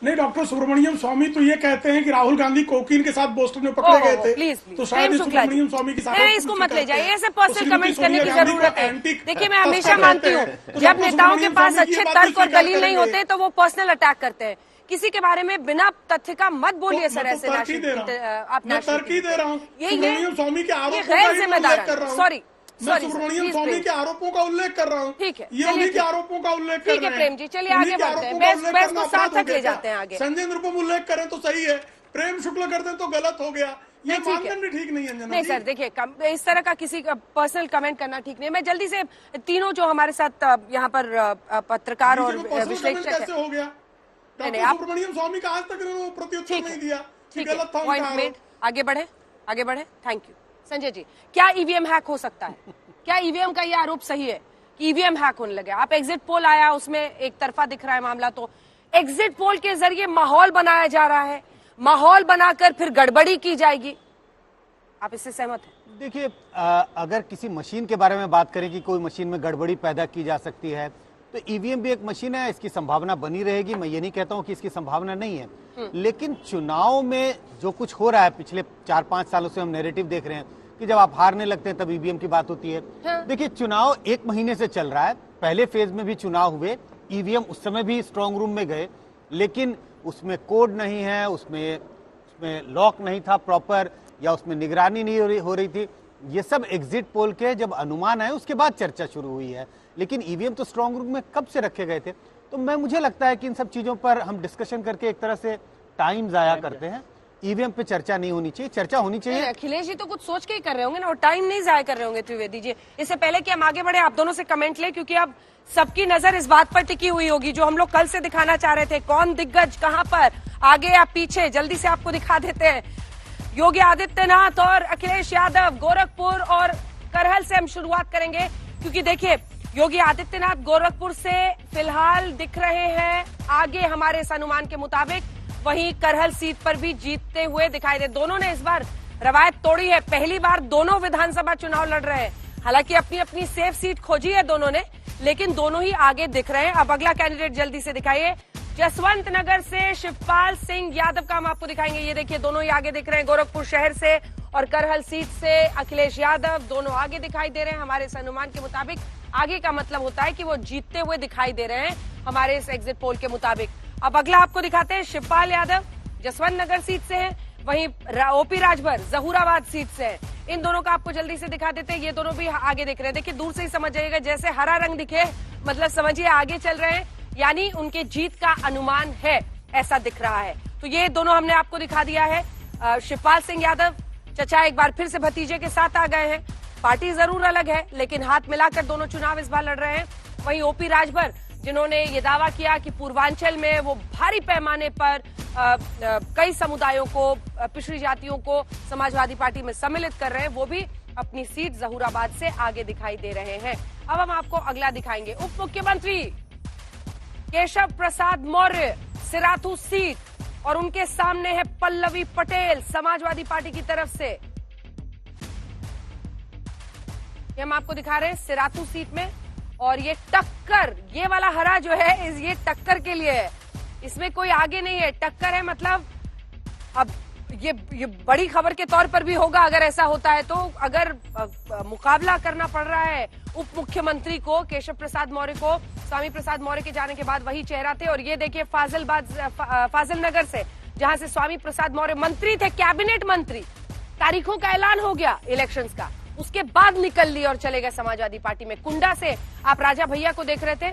नहीं, डॉक्टर सुब्रमण्यम स्वामी तो ये कहते हैं कि राहुल गांधी कोकीन के साथ बोस्टन में पकड़े गए थे। प्लीज तो शायद सुब्रमण्यम स्वामी के साथ इसको मत ले जाइए, ऐसे पर्सनल कमेंट करने की जरूरत है। देखिए, मैं हमेशा मानती हूँ जब नेताओं के पास अच्छे तर्क और दलील नहीं होते तो वो पर्सनल अटैक करते हैं। किसी के बारे में बिना तथ्य का मत बोलिए सर, ऐसे आप तर्की दे रहा हूँ। सुब्रमण्यम स्वामी के आरोपों गैर जिम्मेदार, सॉरी मैं सुब्रमण्यम स्वामी के आरोपों का उल्लेख कर रहा हूँ। ठीक है, ये उन्हीं के आरोपों का उल्लेख कर रहे हैं। ठीक है प्रेम जी, चलिए आगे बढ़ते हैं, बहस को सार्थक ले जाते हैं आगे। संजय निरुपम उल्लेख करें तो सही है, प्रेम शुक्ल कर दें तो गलत हो गया, ये मानदंड ठीक नहीं है। नहीं सर, देखिए इस तरह का किसी का पर्सनल कमेंट करना ठीक नहीं। मैं जल्दी से तीनों जो हमारे साथ यहाँ पर पत्रकार और विश्लेषक कैसे हो गया? डॉक्टर सुब्रमण्यम स्वामी का आज तक प्रत्युत्तर नहीं दिया, गलत था पॉइंट मेड। आगे बढ़े, थैंक यू। संजय जी, क्या ईवीएम हैक हो सकता है? क्या ईवीएम का ये आरोप सही है कि ईवीएम हैक होने लगे? आप एग्जिट पोल आया, उसमें एक तरफा दिख रहा है मामला, तो एग्जिट पोल के जरिए माहौल बनाया जा रहा है, माहौल बनाकर फिर गड़बड़ी की जाएगी। आप इससे सहमत हैं? देखिए, अगर किसी मशीन के बारे में बात करें कि कोई मशीन में गड़बड़ी पैदा की जा सकती है, तो ईवीएम भी एक मशीन है, इसकी संभावना बनी रहेगी। मैं ये नहीं कहता हूं कि इसकी संभावना नहीं है, लेकिन चुनाव में जो कुछ हो रहा है, पिछले 4-5 सालों से हम नैरेटिव देख रहे हैं कि जब आप हारने लगते हैं तब ईवीएम की बात होती है। देखिए, चुनाव 1 महीने से चल रहा है, पहले फेज में भी चुनाव हुए, ईवीएम उस समय भी स्ट्रांग रूम में गए, लेकिन उसमें कोड नहीं है, उसमें लॉक नहीं था प्रॉपर, या उसमें निगरानी नहीं हो रही थी। ये सब एग्जिट पोल के जब अनुमान आए उसके बाद चर्चा शुरू हुई है, लेकिन ईवीएम तो स्ट्रांग रूम में कब से रखे गए थे। तो मुझे लगता है कि इन सब चीजों पर हम डिस्कशन करके एक तरह से टाइम जाया करते हैं। ईवीएम पे चर्चा नहीं होनी चाहिए, चर्चा होनी चाहिए। अखिलेश जी तो कुछ सोच के ही कर रहे होंगे ना, और टाइम नहीं जाया कर रहे होंगे त्रिवेदी जी। इससे पहले कि हम आगे बढ़े, आप दोनों से कमेंट ले, क्योंकि अब सबकी नजर इस बात पर टिकी हुई होगी जो हम लोग कल से दिखाना चाह रहे थे। कौन दिग्गज कहां पर, आगे या पीछे, जल्दी से आपको दिखा देते हैं। योगी आदित्यनाथ और अखिलेश यादव, गोरखपुर और करहल से हम शुरुआत करेंगे, क्योंकि देखिए योगी आदित्यनाथ गोरखपुर से फिलहाल दिख रहे हैं आगे हमारे इस अनुमान के मुताबिक, वहीं करहल सीट पर भी जीतते हुए दिखाई दे। दोनों ने इस बार रवायत तोड़ी है, पहली बार दोनों विधानसभा चुनाव लड़ रहे हैं। हालांकि अपनी अपनी सेफ सीट खोजी है दोनों ने, लेकिन दोनों ही आगे दिख रहे हैं। अब अगला कैंडिडेट जल्दी से दिखाइए। जसवंत नगर से शिवपाल सिंह यादव का हम आपको दिखाएंगे। ये देखिए, दोनों ही आगे दिख रहे हैं, गोरखपुर शहर से और करहल सीट से अखिलेश यादव, दोनों आगे दिखाई दे रहे हैं हमारे इस अनुमान के मुताबिक। आगे का मतलब होता है कि वो जीतते हुए दिखाई दे रहे हैं हमारे इस एग्जिट पोल के मुताबिक। अब अगला आपको दिखाते हैं, शिवपाल यादव जसवंत नगर सीट से हैं, वहीं ओपी राजभर जहूराबाद सीट से है। इन दोनों का आपको जल्दी से दिखा देते हैं, ये दोनों भी आगे दिख रहे हैं। देखिए, दूर से ही समझ जाइएगा, जैसे हरा रंग दिखे मतलब समझिए आगे चल रहे हैं, यानी उनके जीत का अनुमान है, ऐसा दिख रहा है। तो ये दोनों हमने आपको दिखा दिया है। शिवपाल सिंह यादव चचा एक बार फिर से भतीजे के साथ आ गए हैं। पार्टी जरूर अलग है, लेकिन हाथ मिलाकर दोनों चुनाव इस बार लड़ रहे हैं। वहीं ओपी राजभर, जिन्होंने ये दावा किया कि पूर्वांचल में वो भारी पैमाने पर कई समुदायों को, पिछड़ी जातियों को समाजवादी पार्टी में सम्मिलित कर रहे हैं, वो भी अपनी सीट जहूराबाद से आगे दिखाई दे रहे हैं। अब हम आपको अगला दिखाएंगे। उप मुख्यमंत्री केशव प्रसाद मौर्य, सिराथू सीट, और उनके सामने है पल्लवी पटेल समाजवादी पार्टी की तरफ से। ये हम आपको दिखा रहे हैं सिराथू सीट में, और ये टक्कर, ये वाला हरा जो है ये टक्कर के लिए है, इसमें कोई आगे नहीं है, टक्कर है। मतलब अब ये बड़ी खबर के तौर पर भी होगा अगर ऐसा होता है तो। अगर मुकाबला करना पड़ रहा है उप मुख्यमंत्री को, केशव प्रसाद मौर्य को, स्वामी प्रसाद मौर्य के जाने के बाद वही चेहरा थे। और ये देखिए फाजिल नगर से जहां से स्वामी प्रसाद मौर्य मंत्री थे, कैबिनेट मंत्री। तारीखों का ऐलान हो गया इलेक्शंस का, उसके बाद निकल लिए और चले गए समाजवादी पार्टी में। कुंडा से आप राजा भैया को देख रहे थे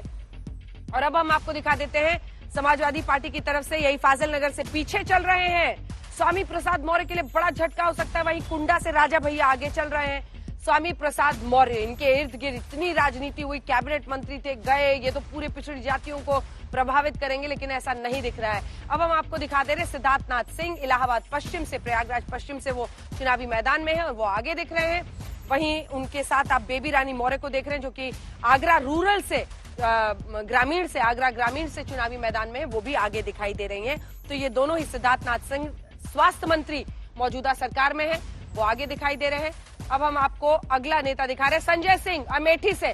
और अब हम आपको दिखा देते हैं समाजवादी पार्टी की तरफ से यही फाजिल नगर से पीछे चल रहे हैं। स्वामी प्रसाद मौर्य के लिए बड़ा झटका हो सकता है, वहीं कुंडा से राजा भैया आगे चल रहे हैं। स्वामी प्रसाद मौर्य, इनके इर्द गिर्द इतनी राजनीति हुई, कैबिनेट मंत्री थे, गए, ये तो पूरे पिछड़ी जातियों को प्रभावित करेंगे, लेकिन ऐसा नहीं दिख रहा है। अब हम आपको दिखा दे रहे सिद्धार्थनाथ सिंह, इलाहाबाद पश्चिम से, प्रयागराज पश्चिम से वो चुनावी मैदान में है और वो आगे दिख रहे हैं। वहीं उनके साथ आप बेबी रानी मौर्य को देख रहे हैं, जो कि आगरा रूरल से, ग्रामीण से, आगरा ग्रामीण से चुनावी मैदान में है, वो भी आगे दिखाई दे रही हैं। तो ये दोनों ही, सिद्धार्थनाथ सिंह स्वास्थ्य मंत्री मौजूदा सरकार में है, वो आगे दिखाई दे रहे हैं। अब हम आपको अगला नेता दिखा रहे हैं, संजय सिंह अमेठी से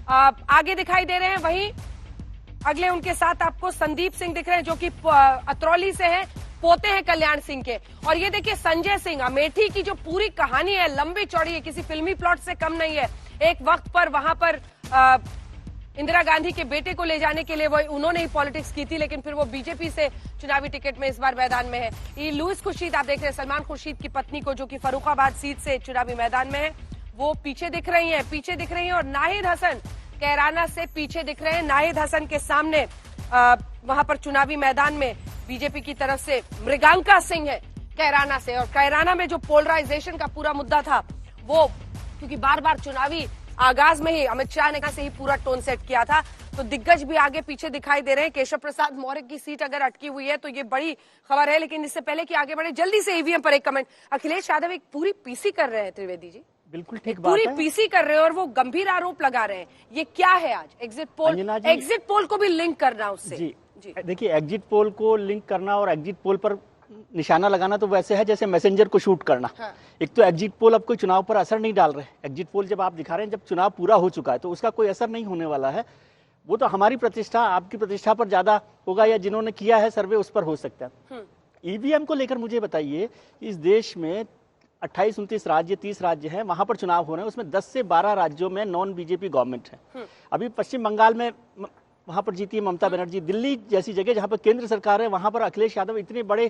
आगे दिखाई दे रहे हैं। वहीं अगले उनके साथ आपको संदीप सिंह दिख रहे हैं, जो कि अतरौली से है, पोते हैं कल्याण सिंह के। और ये देखिए संजय सिंह, अमेठी की जो पूरी कहानी है, लंबी चौड़ी है, किसी फिल्मी प्लॉट से कम नहीं है। एक वक्त पर वहां पर इंदिरा गांधी के बेटे को ले जाने के लिए वो उन्होंने ही पॉलिटिक्स की थी, लेकिन फिर वो बीजेपी से चुनावी टिकट में इस बार मैदान में है। ये लुइस खुर्शीद आप देख रहे हैं, सलमान खुर्शीद की पत्नी को, जो कि फर्रुखाबाद सीट से चुनावी मैदान में है, वो पीछे दिख रही हैं, और नाहिद हसन कैराना से पीछे दिख रहे हैं। नाहिद हसन के सामने वहां पर चुनावी मैदान में बीजेपी की तरफ से मृगांका सिंह है कैराना से। और कैराना में जो पोलराइजेशन का पूरा मुद्दा था, वो क्योंकि बार बार चुनावी आगाज में ही अमित शाह ने कहा से ही पूरा टोन सेट किया था, तो दिग्गज भी आगे पीछे दिखाई दे रहे हैं। केशव प्रसाद मौर्य की सीट अगर अटकी हुई है तो ये बड़ी खबर है, लेकिन इससे पहले कि आगे बढ़े, जल्दी से ईवीएम पर एक कमेंट। अखिलेश यादव एक पूरी पीसी कर रहे हैं त्रिवेदी जी, बिल्कुल ठीक बात पूरी है। पीसी कर रहे हैं और वो गंभीर आरोप लगा रहे हैं। ये क्या है आज एग्जिट पोल को भी लिंक करना उससे? जी देखिए, एग्जिट पोल को लिंक करना और एग्जिट पोल पर निशाना लगाना तो वैसे है जैसे मैसेंजर को शूट करना। हाँ। एक तो एग्जिट पोल अब कोई चुनाव पर असर नहीं डाल रहे। एग्जिट पोल जब आप दिखा रहे हैं, जब चुनाव पूरा हो चुका है तो उसका कोई असर नहीं होने वाला है। वो तो हमारी प्रतिष्ठा, आपकी प्रतिष्ठा पर ज्यादा होगा, या जिन्होंने किया है सर्वे उस पर हो सकता है। ईवीएम को लेकर मुझे बताइए, इस देश में 28-29 राज्य, 30 राज्य हैं, वहां पर चुनाव हो रहे हैं, उसमें 10 से 12 राज्यों में नॉन बीजेपी गवर्नमेंट है। अभी पश्चिम बंगाल में वहां पर जीती है ममता बनर्जी। दिल्ली जैसी जगह जहां पर केंद्र सरकार है, वहां पर अखिलेश यादव इतने बड़े,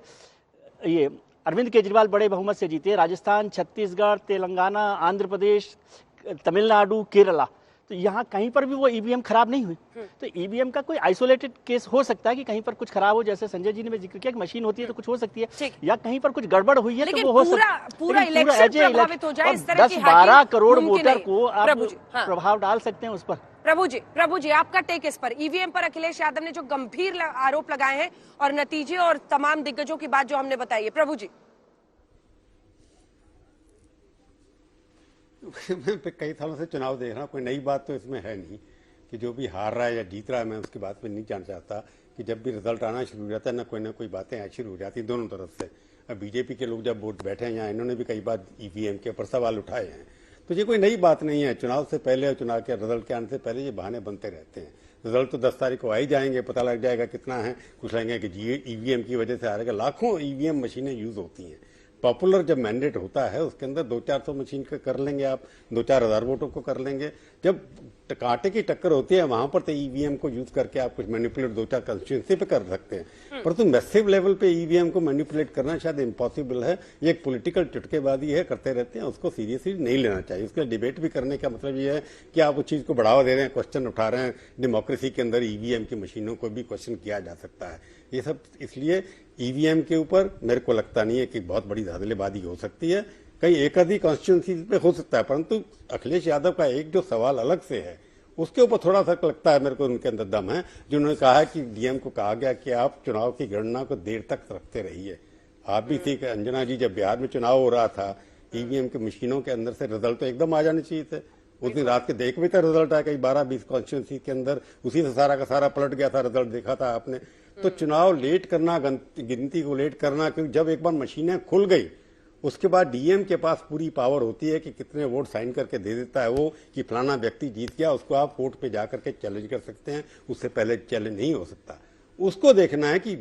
ये अरविंद केजरीवाल बड़े बहुमत से जीते। राजस्थान, छत्तीसगढ़, तेलंगाना, आंध्र प्रदेश, तमिलनाडु, केरला, तो यहाँ कहीं पर भी वो ईवीएम खराब नहीं हुई। तो ईवीएम का कोई आइसोलेटेड केस हो सकता है कि कहीं पर कुछ खराब हो, जैसे संजय जी ने जिक्र किया कि मशीन होती है तो कुछ हो सकती है, या कहीं पर कुछ गड़बड़ हुई है तो वो हो सकता है। पूरा इलेक्शन प्रभावित हो जाए, इस तरह की 10-12 करोड़ वोटर को आप प्रभाव डाल सकते हैं उस पर। प्रभु जी आपका टेक इस पर, ईवीएम पर अखिलेश यादव ने जो गंभीर आरोप लगाए हैं और नतीजे और तमाम दिग्गजों की बात जो हमने बताई है, प्रभु जी। मैं कई सालों से चुनाव देख रहा हूँ, कोई नई बात तो इसमें है नहीं कि जो भी हार रहा है या जीत रहा है, मैं उसकी बात में नहीं जानना चाहता कि जब भी रिजल्ट आना शुरू हो जाता है ना कोई बातें शुरू हो जाती दोनों तरफ से। अब बीजेपी के लोग जब वोट बैठे हैं यहाँ, इन्होंने भी कई बार ईवीएम के ऊपर सवाल उठाए हैं, तो ये कोई नई बात नहीं है। चुनाव से पहले और चुनाव के रिजल्ट के आने से पहले ये बहाने बनते रहते हैं। रिजल्ट तो 10 तारीख को आ ही जाएंगे, पता लग जाएगा कितना है। कुछ लगेंगे कि ईवीएम की वजह से आ रहा है, लाखों ईवीएम मशीनें यूज होती हैं। पॉपुलर जब मैंडेट होता है उसके अंदर 200-400 मशीन का कर लेंगे आप, 2-4 हज़ार वोटों को कर लेंगे। जब कांटे की टक्कर होती है वहां पर तो ईवीएम को यूज करके आप कुछ मैनिपुलेट 2-4 कंस्टिट्यूएंसी पे कर सकते हैं, परंतु मैसिव लेवल पे ईवीएम को मैनिपुलेट करना शायद इम्पॉसिबल है। ये एक पॉलिटिकल चुटकेबाजी है, करते रहते हैं, उसको सीरियसली नहीं लेना चाहिए। उसके डिबेट भी करने का मतलब ये है कि आप उस चीज को बढ़ावा दे रहे हैं, क्वेश्चन उठा रहे हैं। डेमोक्रेसी के अंदर ईवीएम की मशीनों को भी क्वेश्चन किया जा सकता है। ये सब इसलिए ईवीएम के ऊपर मेरे को लगता नहीं है कि बहुत बड़ी धांधलेबाजी हो सकती है। कहीं एक आधी कॉन्स्टिट्यूंसी पे हो सकता है, परंतु अखिलेश यादव का एक जो सवाल अलग से है उसके ऊपर थोड़ा सा लगता है मेरे को उनके अंदर दम है। जिन्होंने कहा है कि डीएम को कहा गया कि आप चुनाव की गणना को देर तक रखते रहिए। आप भी थी अंजना जी, जब बिहार में चुनाव हो रहा था, ईवीएम की मशीनों के अंदर से रिजल्ट तो एकदम आ जाने चाहिए थे। उस दिन रात के देख भी था रिजल्ट आया, कई 12-20 कॉन्स्टिट्यूंसी के अंदर उसी से सारा का सारा पलट गया था, रिजल्ट देखा था आपने। तो चुनाव लेट करना, गिनती को लेट करना, क्योंकि जब एक बार मशीनें खुल गई उसके बाद डीएम के पास पूरी पावर होती है कि कितने वोट साइन करके दे देता है वो, कि फलाना व्यक्ति जीत गया, उसको आप कोर्ट पे जाकर के चैलेंज कर सकते हैं, उससे पहले चैलेंज नहीं हो सकता। उसको देखना है कि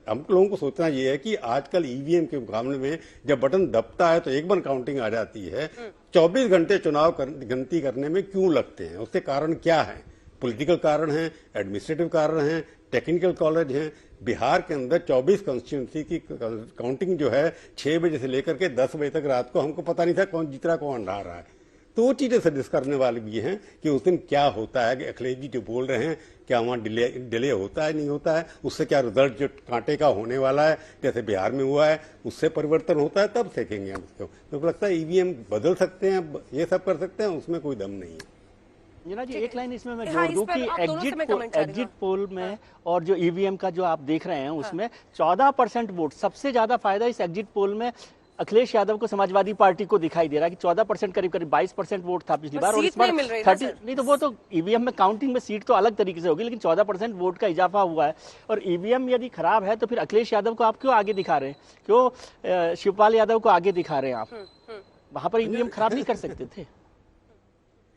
हम लोगों को सोचना ये है कि आजकल ईवीएम के मुकाबले में जब बटन दबता है तो एक बार काउंटिंग आ जाती है। 24 घंटे चुनाव गिनती करने में क्यों लगते हैं? उसके कारण क्या है? पॉलिटिकल कारण है, एडमिनिस्ट्रेटिव कारण है, टेक्निकल कॉलेज हैं। बिहार के अंदर 24 कॉन्स्टिट्यूंसी की काउंटिंग जो है 6 बजे से लेकर के 10 बजे तक रात को हमको पता नहीं था कौन जीत रहा कौन हार रहा है। तो वो चीजें सजेस्ट करने वाली भी हैं कि उस दिन क्या होता है, कि अखिलेश जी जो बोल रहे हैं क्या वहाँ डिले होता है नहीं होता है, उससे क्या रिजल्ट जो कांटे का होने वाला है जैसे बिहार में हुआ है उससे परिवर्तन होता है, तब देखेंगे हम उसको। तो लगता है ईवीएम बदल सकते हैं, ये सब कर सकते हैं, उसमें कोई दम नहीं है। जना जी एक लाइन इसमें मैं हाँ, जोड़ दूं इस पर कि आप दोनों से मैं comment करूंगा। एग्जिट पोल में और जो ईवीएम का जो आप देख रहे हैं उसमें 14% वोट, सबसे ज्यादा फायदा इस एग्जिट पोल में अखिलेश यादव को समाजवादी पार्टी को दिखाई दे रहा है कि 14% करीब 22% वोट था पिछली बार, और इस बार 30 नहीं, तो वो तो ईवीएम में काउंटिंग में सीट तो अलग तरीके से होगी, लेकिन 14% वोट का इजाफा हुआ है। और ईवीएम यदि खराब है तो फिर अखिलेश यादव को आप क्यों आगे दिखा रहे हैं, क्यों शिवपाल यादव को आगे दिखा रहे हैं आप? वहां पर ईवीएम खराब नहीं कर सकते थे?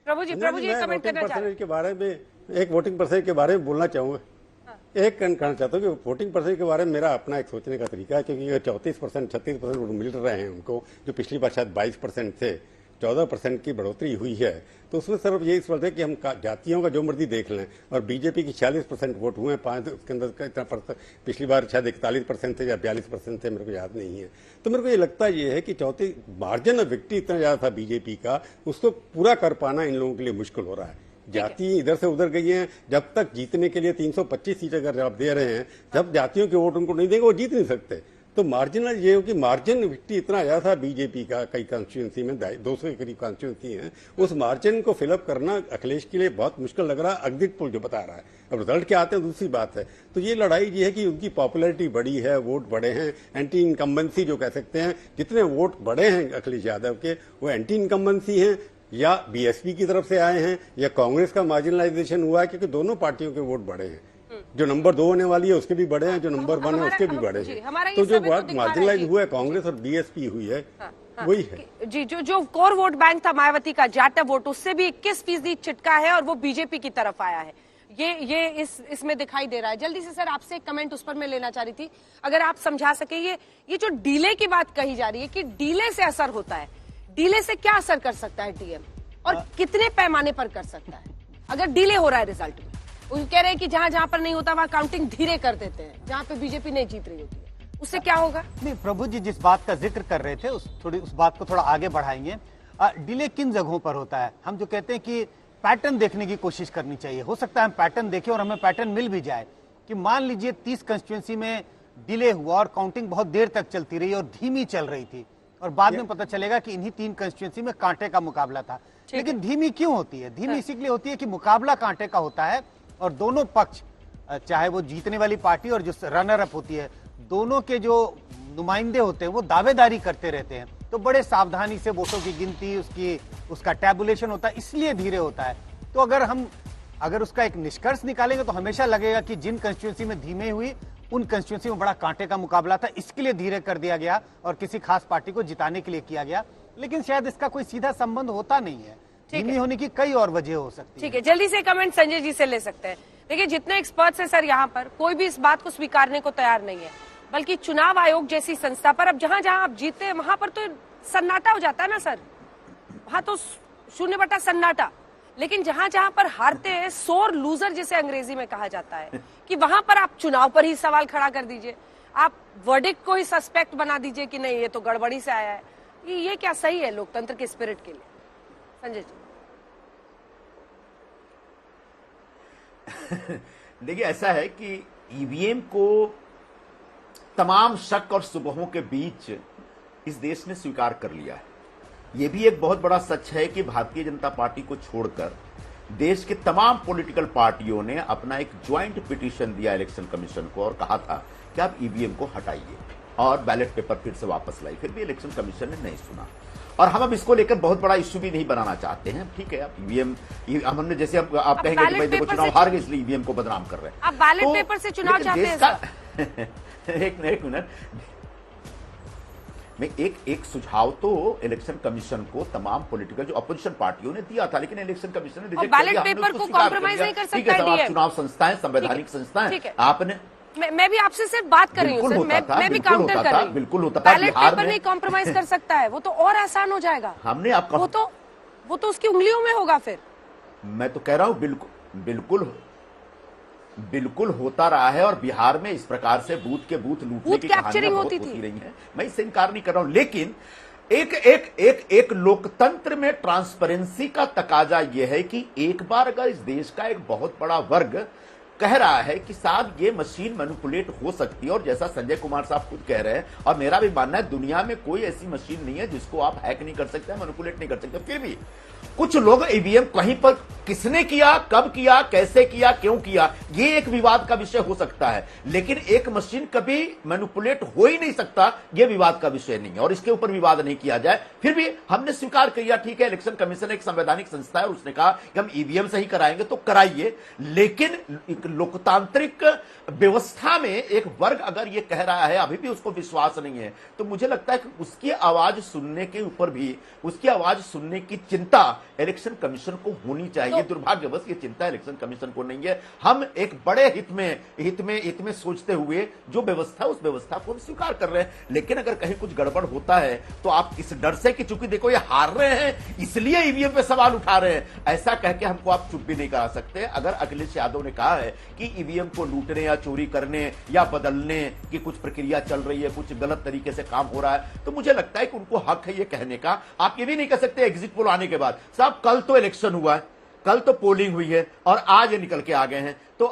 प्रभु जी कमेंट करना चाह रहे हैं। के बारे में एक वोटिंग परसेंट के बारे में बोलना चाहूंगा। एक कहना चाहता हूँ कि वोटिंग परसेंट के बारे में मेरा अपना एक सोचने का तरीका है, क्योंकि 34% 36% वोट मिल रहे हैं उनको, जो पिछली बार शायद 22% थे, 14% की बढ़ोतरी हुई है। तो उसमें सिर्फ यही सवाल है कि हम जातियों का जो मर्जी देख लें, और बीजेपी की 46% वोट हुए हैं, 5 उसके अंदर इतना पिछली बार शायद 41% थे या 42% थे, मेरे को याद नहीं है। तो मेरे को ये लगता ये है कि चौथी मार्जिन ऑफ विक्ट्री इतना ज्यादा था बीजेपी का, उसको पूरा कर पाना इन लोगों के लिए मुश्किल हो रहा है। जाति इधर से उधर गई हैं, जब तक जीतने के लिए 325 सीट अगर आप दे रहे हैं, जब जातियों के वोट उनको नहीं देंगे वो जीत नहीं सकते। तो मार्जिनल ये हो कि मार्जिन विक्ट्री इतना ज्यादा था बीजेपी का, कई कॉन्स्टिट्यूंसी में 200 के करीब कॉन्स्टिट्यूंसी है, उस मार्जिन को फिलअप करना अखिलेश के लिए बहुत मुश्किल लग रहा है। एग्जिट पोल जो बता रहा है, अब रिजल्ट क्या आते हैं दूसरी बात है। तो ये लड़ाई ये है कि उनकी पॉपुलैरिटी बढ़ी है, वोट बढ़े हैं, एंटी इनकम्बेंसी जो कह सकते हैं, जितने वोट बढ़े हैं अखिलेश यादव के वो एंटी इनकम्बेंसी हैं या बीएसपी की तरफ से आए हैं या कांग्रेस का मार्जिनलाइजेशन हुआ है, क्योंकि दोनों पार्टियों के वोट बढ़े हैं। जो नंबर 2 होने वाली है उसके भी बढ़े हैं, जो नंबर 1 है उसके भी बढ़े हैं। तो जो मार्जिनलाइज हुआ है कांग्रेस और बीएसपी हुई है वही है जी। जो कोर वोट बैंक था मायावती का, जाटव वोट, उससे भी 21% चिटका है और वो बीजेपी की तरफ आया है। ये इसमें दिखाई दे रहा है। जल्दी से सर आपसे एक कमेंट उस पर मैं लेना चाह रही थी, अगर आप समझा सके ये जो डीले की बात कही जा रही है कि डीले से असर होता है, डीले से क्या असर कर सकता है डीएम, और कितने पैमाने पर कर सकता है अगर डिले हो रहा है रिजल्ट में? वो कह रहे हैं कि जहां पर नहीं होता वहां काउंटिंग धीरे कर देते हैं, जहां पे बीजेपी नहीं जीत रही होती है, उससे क्या होगा? नहीं, प्रभु जी जिस बात का जिक्र कर रहे थे उस बात को थोड़ा आगे बढ़ाएंगे। डिले किन जगहों पर होता है? हम जो कहते हैं कि पैटर्न देखने की कोशिश करनी चाहिए। हो सकता है हम पैटर्न देखें और हमें पैटर्न मिल भी जाए कि मान लीजिए 30 कंस्टिट्यूंसी में डिले हुआ और काउंटिंग बहुत देर तक चलती रही और धीमी चल रही थी, और बाद में पता चलेगा कि इन्हीं 3 कंस्टिट्यूंसी में कांटे का मुकाबला था। लेकिन धीमी क्यों होती है? धीमी इसीलिए होती है कि मुकाबला कांटे का होता है और दोनों पक्ष, चाहे वो जीतने वाली पार्टी और जो रनर अप होती है, दोनों के जो नुमाइंदे होते हैं वो दावेदारी करते रहते हैं। तो बड़े सावधानी से वोटों की गिनती, उसका टैबुलेशन होता है, इसलिए धीरे होता है। तो अगर उसका एक निष्कर्ष निकालेंगे तो हमेशा लगेगा कि जिन कंस्टिट्यूंसी में धीमे हुई उन कंस्टिट्यूंसी में बड़ा कांटे का मुकाबला था, इसके लिए धीरे कर दिया गया और किसी खास पार्टी को जिताने के लिए किया गया। लेकिन शायद इसका कोई सीधा संबंध होता नहीं है, धीमी होने की कई और वजह हो सकती है। ठीक है, जल्दी से कमेंट संजय जी से ले सकते हैं। देखिए, जितने एक्सपर्ट्स हैं सर यहाँ पर, कोई भी इस बात को स्वीकारने को तैयार नहीं है, बल्कि चुनाव आयोग जैसी संस्था पर अब जहां जहां आप जीते हैं वहां पर तो सन्नाटा हो जाता है ना सर, वहां तो 0 सन्नाटा। लेकिन जहां जहां पर हारते हैं, सोर लूजर जिसे अंग्रेजी में कहा जाता है, कि वहां पर आप चुनाव पर ही सवाल खड़ा कर दीजिए, आप वर्डिक्ट को ही सस्पेक्ट बना दीजिए कि नहीं ये तो गड़बड़ी से आया है। ये क्या सही है लोकतंत्र के स्पिरिट के लिए? संजय जी देखिए, ऐसा है कि ईवीएम को तमाम शक और सुबहों के बीच इस देश ने स्वीकार कर लिया है। यह भी एक बहुत बड़ा सच है कि भारतीय जनता पार्टी को छोड़कर देश के तमाम पॉलिटिकल पार्टियों ने अपना एक ज्वाइंट पिटीशन दिया इलेक्शन कमीशन को और कहा था कि आप ईवीएम को हटाइए और बैलेट पेपर फिर से वापस लाइए। फिर भी इलेक्शन कमीशन ने नहीं सुना, और हम अब इसको लेकर बहुत बड़ा इश्यू भी नहीं बनाना चाहते हैं। ठीक है, अब ईवीएम हमने जैसे आप कहेंगे कि भाई देखो चुनाव हार गए इसलिए ईवीएम को बदनाम कर रहे हैं। आप बैलेट पेपर से चुनाव चाहते हैं? एक मिनट, मैं एक सुझाव तो इलेक्शन कमीशन को तमाम पॉलिटिकल जो अपोजिशन पार्टियों ने दिया था, लेकिन इलेक्शन कमीशन ने रिजेक्ट कर दिया। बैलेट पेपर को कॉम्प्रोमाइज नहीं कर सकता है डीएम। चुनाव संस्थाएं, संवैधानिक संस्थाएं, आपने मैं भी आपसे सिर्फ बात कर रही हूँ सर, मैं भी काउंटर कर रही हूँ। बिल्कुल होता था। बैलेट पेपर नहीं कॉम्प्रोमाइज कर सकता है, वो तो और आसान हो जाएगा। हमने आपका वो तो उसकी उंगलियों में होगा फिर। मैं तो कह रहा हूँ बिल्कुल बिल्कुल होता रहा है और बिहार में इस प्रकार से बूथ के बूथ लूटने बूथ की कैप्चरिंग कहानियां बहुत होती होती थी। रही हैं। मैं इससे इनकार नहीं कर रहा हूं, लेकिन एक लोकतंत्र में ट्रांसपेरेंसी का तकाजा यह है कि एक बार अगर इस देश का एक बहुत बड़ा वर्ग कह रहा है कि साहब ये मशीन मैनिपुलेट हो सकती है, और जैसा संजय कुमार साहब खुद कह रहे हैं और मेरा भी मानना है, दुनिया में कोई ऐसी मशीन नहीं है जिसको आप हैक नहीं कर सकते, मैनिपुलेट नहीं कर सकते। फिर भी कुछ लोग ईवीएम कहीं पर किसने किया, कब किया, कैसे किया, क्यों किया, ये एक विवाद का विषय हो सकता है, लेकिन एक मशीन कभी मैनिपुलेट हो ही नहीं सकता, ये विवाद का विषय नहीं है और इसके ऊपर विवाद नहीं किया जाए। फिर भी हमने स्वीकार किया, ठीक है, इलेक्शन कमीशन एक संवैधानिक संस्था है और उसने कहा कि हम ईवीएम से ही कराएंगे तो कराइए, लेकिन एक लोकतांत्रिक व्यवस्था में एक वर्ग अगर ये कह रहा है अभी भी उसको विश्वास नहीं है, तो मुझे लगता है कि उसकी आवाज सुनने के ऊपर भी, उसकी आवाज सुनने की चिंता इलेक्शन कमीशन को होनी चाहिए। दुर्भाग्यवश ये चिंता इलेक्शन कमीशन को नहीं है। हम एक बड़े हित में सोचते हुए जो व्यवस्था, उस व्यवस्था को हम स्वीकार कर रहे हैं, लेकिन अगर कहीं कुछ गड़बड़ होता है तो आप इस डर से कि चूंकि देखो ये हार रहे हैं इसलिए ईवीएम पे सवाल उठा रहे हैं, ऐसा कह के हमको आप चुप भी नहीं करा सकते। अगर अखिलेश यादव ने कहा है कि ईवीएम को लूटने या चोरी करने या बदलने की कुछ प्रक्रिया चल रही है, कुछ गलत तरीके से काम हो रहा है, तो मुझे लगता है कि उनको हक है ये कहने का। आप ये भी नहीं कह सकते एग्जिट पोल आने के बाद, साहब कल तो इलेक्शन हुआ है, कल तो पोलिंग हुई है और आज ये निकल के आ गए हैं, तो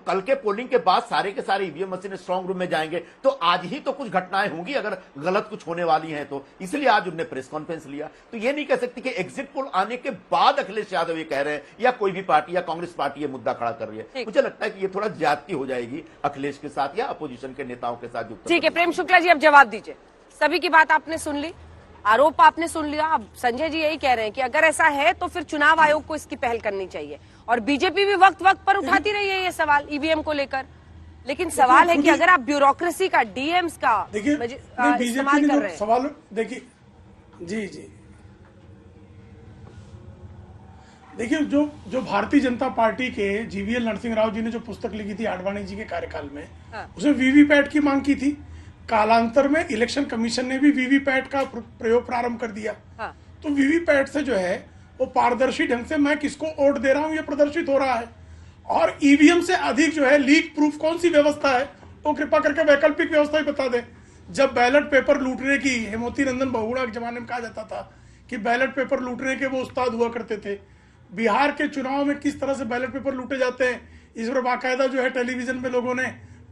कल के पोलिंग के बाद सारे के सारे ईवीएम मशीन स्ट्रांग रूम में जाएंगे, तो आज ही तो कुछ घटनाएं होंगी अगर गलत कुछ होने वाली हैं तो, इसलिए आज उन्होंने प्रेस कॉन्फ्रेंस लिया। तो ये नहीं कह सकती कि एग्जिट पोल आने के बाद अखिलेश यादव ये कह रहे हैं या कोई भी पार्टी या कांग्रेस पार्टी ये मुद्दा खड़ा कर रही है। मुझे लगता है कि ये थोड़ा ज्यादती हो जाएगी अखिलेश के साथ या अपोजिशन के नेताओं के साथ। ठीक है, प्रेम शुक्ला जी अब जवाब दीजिए। सभी की बात आपने सुन ली, आरोप आपने सुन लिया। अब संजय जी यही कह रहे हैं कि अगर ऐसा है तो फिर चुनाव आयोग को इसकी पहल करनी चाहिए, और बीजेपी भी वक्त वक्त पर उठाती रही है ये सवाल ईवीएम को लेकर। लेकिन सवाल है कि अगर आप ब्यूरोक्रेसी का, डीएम्स का इस्तेमाल कर रहे हैं, सवाल देखिए जी देखिए, जो भारतीय जनता पार्टी के जीवीएल नरसिंह राव जी ने जो पुस्तक लिखी थी आडवाणी जी के कार्यकाल में, उसमें वीवीपैट की मांग की थी। कालांतर में इलेक्शन कमीशन ने भी वीवीपैट का प्रयोग प्रारंभ कर दिया। तो वीवीपैट से जो है वो पारदर्शी ढंग से मैं किसको वोट दे रहा हूं ये प्रदर्शित हो रहा है। और ईवीएम से अधिक जो है लीक प्रूफ कौन सी व्यवस्था है, वो कृपा करके वैकल्पिक व्यवस्था ही बता दें। जब बैलेट पेपर लूटने की हेमवती नंदन बहुगुणा के जमाने में कहा जाता था कि बैलेट पेपर लूटने के वो उस्ताद हुआ करते थे, बिहार के चुनाव में किस तरह से बैलेट पेपर लूटे जाते हैं इस पर बाकायदा जो है टेलीविजन में लोगों ने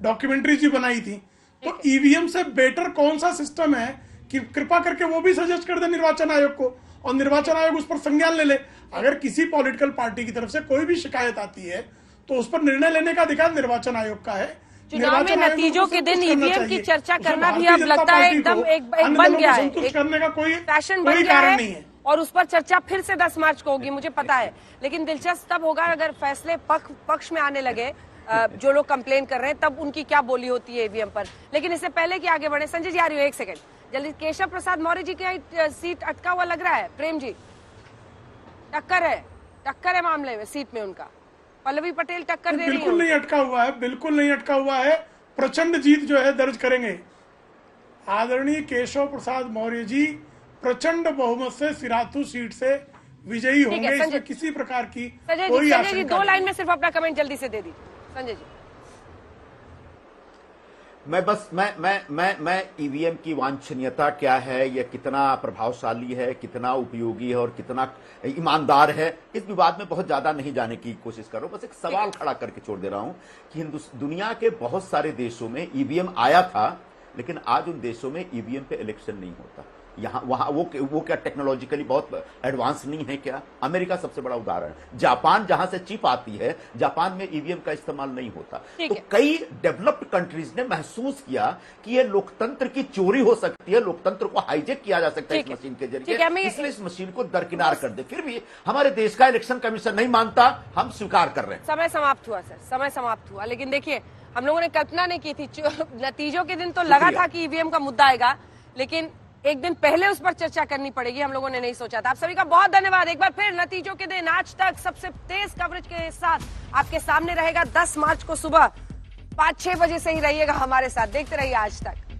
डॉक्यूमेंट्रीज भी बनाई थी। तो ईवीएम से बेटर कौन सा सिस्टम है कि कृपा करके वो भी सजेस्ट कर दे निर्वाचन आयोग को, और निर्वाचन आयोग उस पर संज्ञान ले ले। अगर किसी पॉलिटिकल पार्टी की तरफ से कोई भी शिकायत आती है तो उस पर निर्णय लेने का अधिकार निर्वाचन आयोग का है। चुनाव में नतीजों के दिन ईवीएम की चर्चा करना भी अब लगता है एकदम एक बन गया है, करने का कोई फैशन बन गया है, और उस पर चर्चा फिर से 10 मार्च को होगी, मुझे पता है। लेकिन दिलचस्प तब होगा अगर फैसले पक्ष में आने लगे, जो लोग कंप्लेन कर रहे हैं, तब उनकी क्या बोली होती है ईवीएम पर। लेकिन इससे पहले कि आगे बढ़े, संजय जी आ रही हो, एक सेकंड जल्दी। केशव प्रसाद मौर्य जी की सीट अटका हुआ लग रहा है। प्रेम जी, टक्कर है मामले में, सीट में उनका पल्लवी पटेल टक्कर दे रही है। बिल्कुल नहीं अटका हुआ है, बिल्कुल नहीं अटका हुआ है। प्रचंड जीत जो है दर्ज करेंगे आदरणीय केशव प्रसाद मौर्य जी, प्रचंड बहुमत से सिराथू सीट से विजयी होंगे, इसमें किसी प्रकार की कोई आशंका नहीं। 2 लाइन में सिर्फ अपना कमेंट जल्दी से दे दीजिए संजय जी। मैं ईवीएम की वांछनीयता क्या है, यह कितना प्रभावशाली है, कितना उपयोगी है और कितना ईमानदार है, इस विवाद में बहुत ज्यादा नहीं जाने की कोशिश कर रहा हूं। बस एक सवाल खड़ा करके छोड़ दे रहा हूं कि दुनिया के बहुत सारे देशों में ईवीएम आया था, लेकिन आज उन देशों में ईवीएम पे इलेक्शन नहीं होता। यहाँ वहां वो क्या टेक्नोलॉजिकली बहुत एडवांस नहीं है क्या? अमेरिका सबसे बड़ा उदाहरण, जापान जहां से चिप आती है, जापान में ईवीएम का इस्तेमाल नहीं होता। तो कई डेवलप्ड कंट्रीज ने महसूस किया कि ये लोकतंत्र की चोरी हो सकती है, लोकतंत्र को हाईजेक किया जा सकता है इस मशीन के जरिए, इसलिए इस मशीन को दरकिनार कर दे। फिर भी हमारे देश का इलेक्शन कमीशन नहीं मानता, हम स्वीकार कर रहे हैं। समय समाप्त हुआ सर, समय समाप्त हुआ। लेकिन देखिए, हम लोगों ने कल्पना नहीं की थी, नतीजों के दिन तो लगा था कि ईवीएम का मुद्दा आएगा, लेकिन एक दिन पहले उस पर चर्चा करनी पड़ेगी, हम लोगों ने नहीं सोचा था। आप सभी का बहुत धन्यवाद। एक बार फिर नतीजों के दिन आज तक सबसे तेज कवरेज के साथ आपके सामने रहेगा 10 मार्च को सुबह 5-6 बजे से ही रहिएगा हमारे साथ, देखते रहिए आज तक।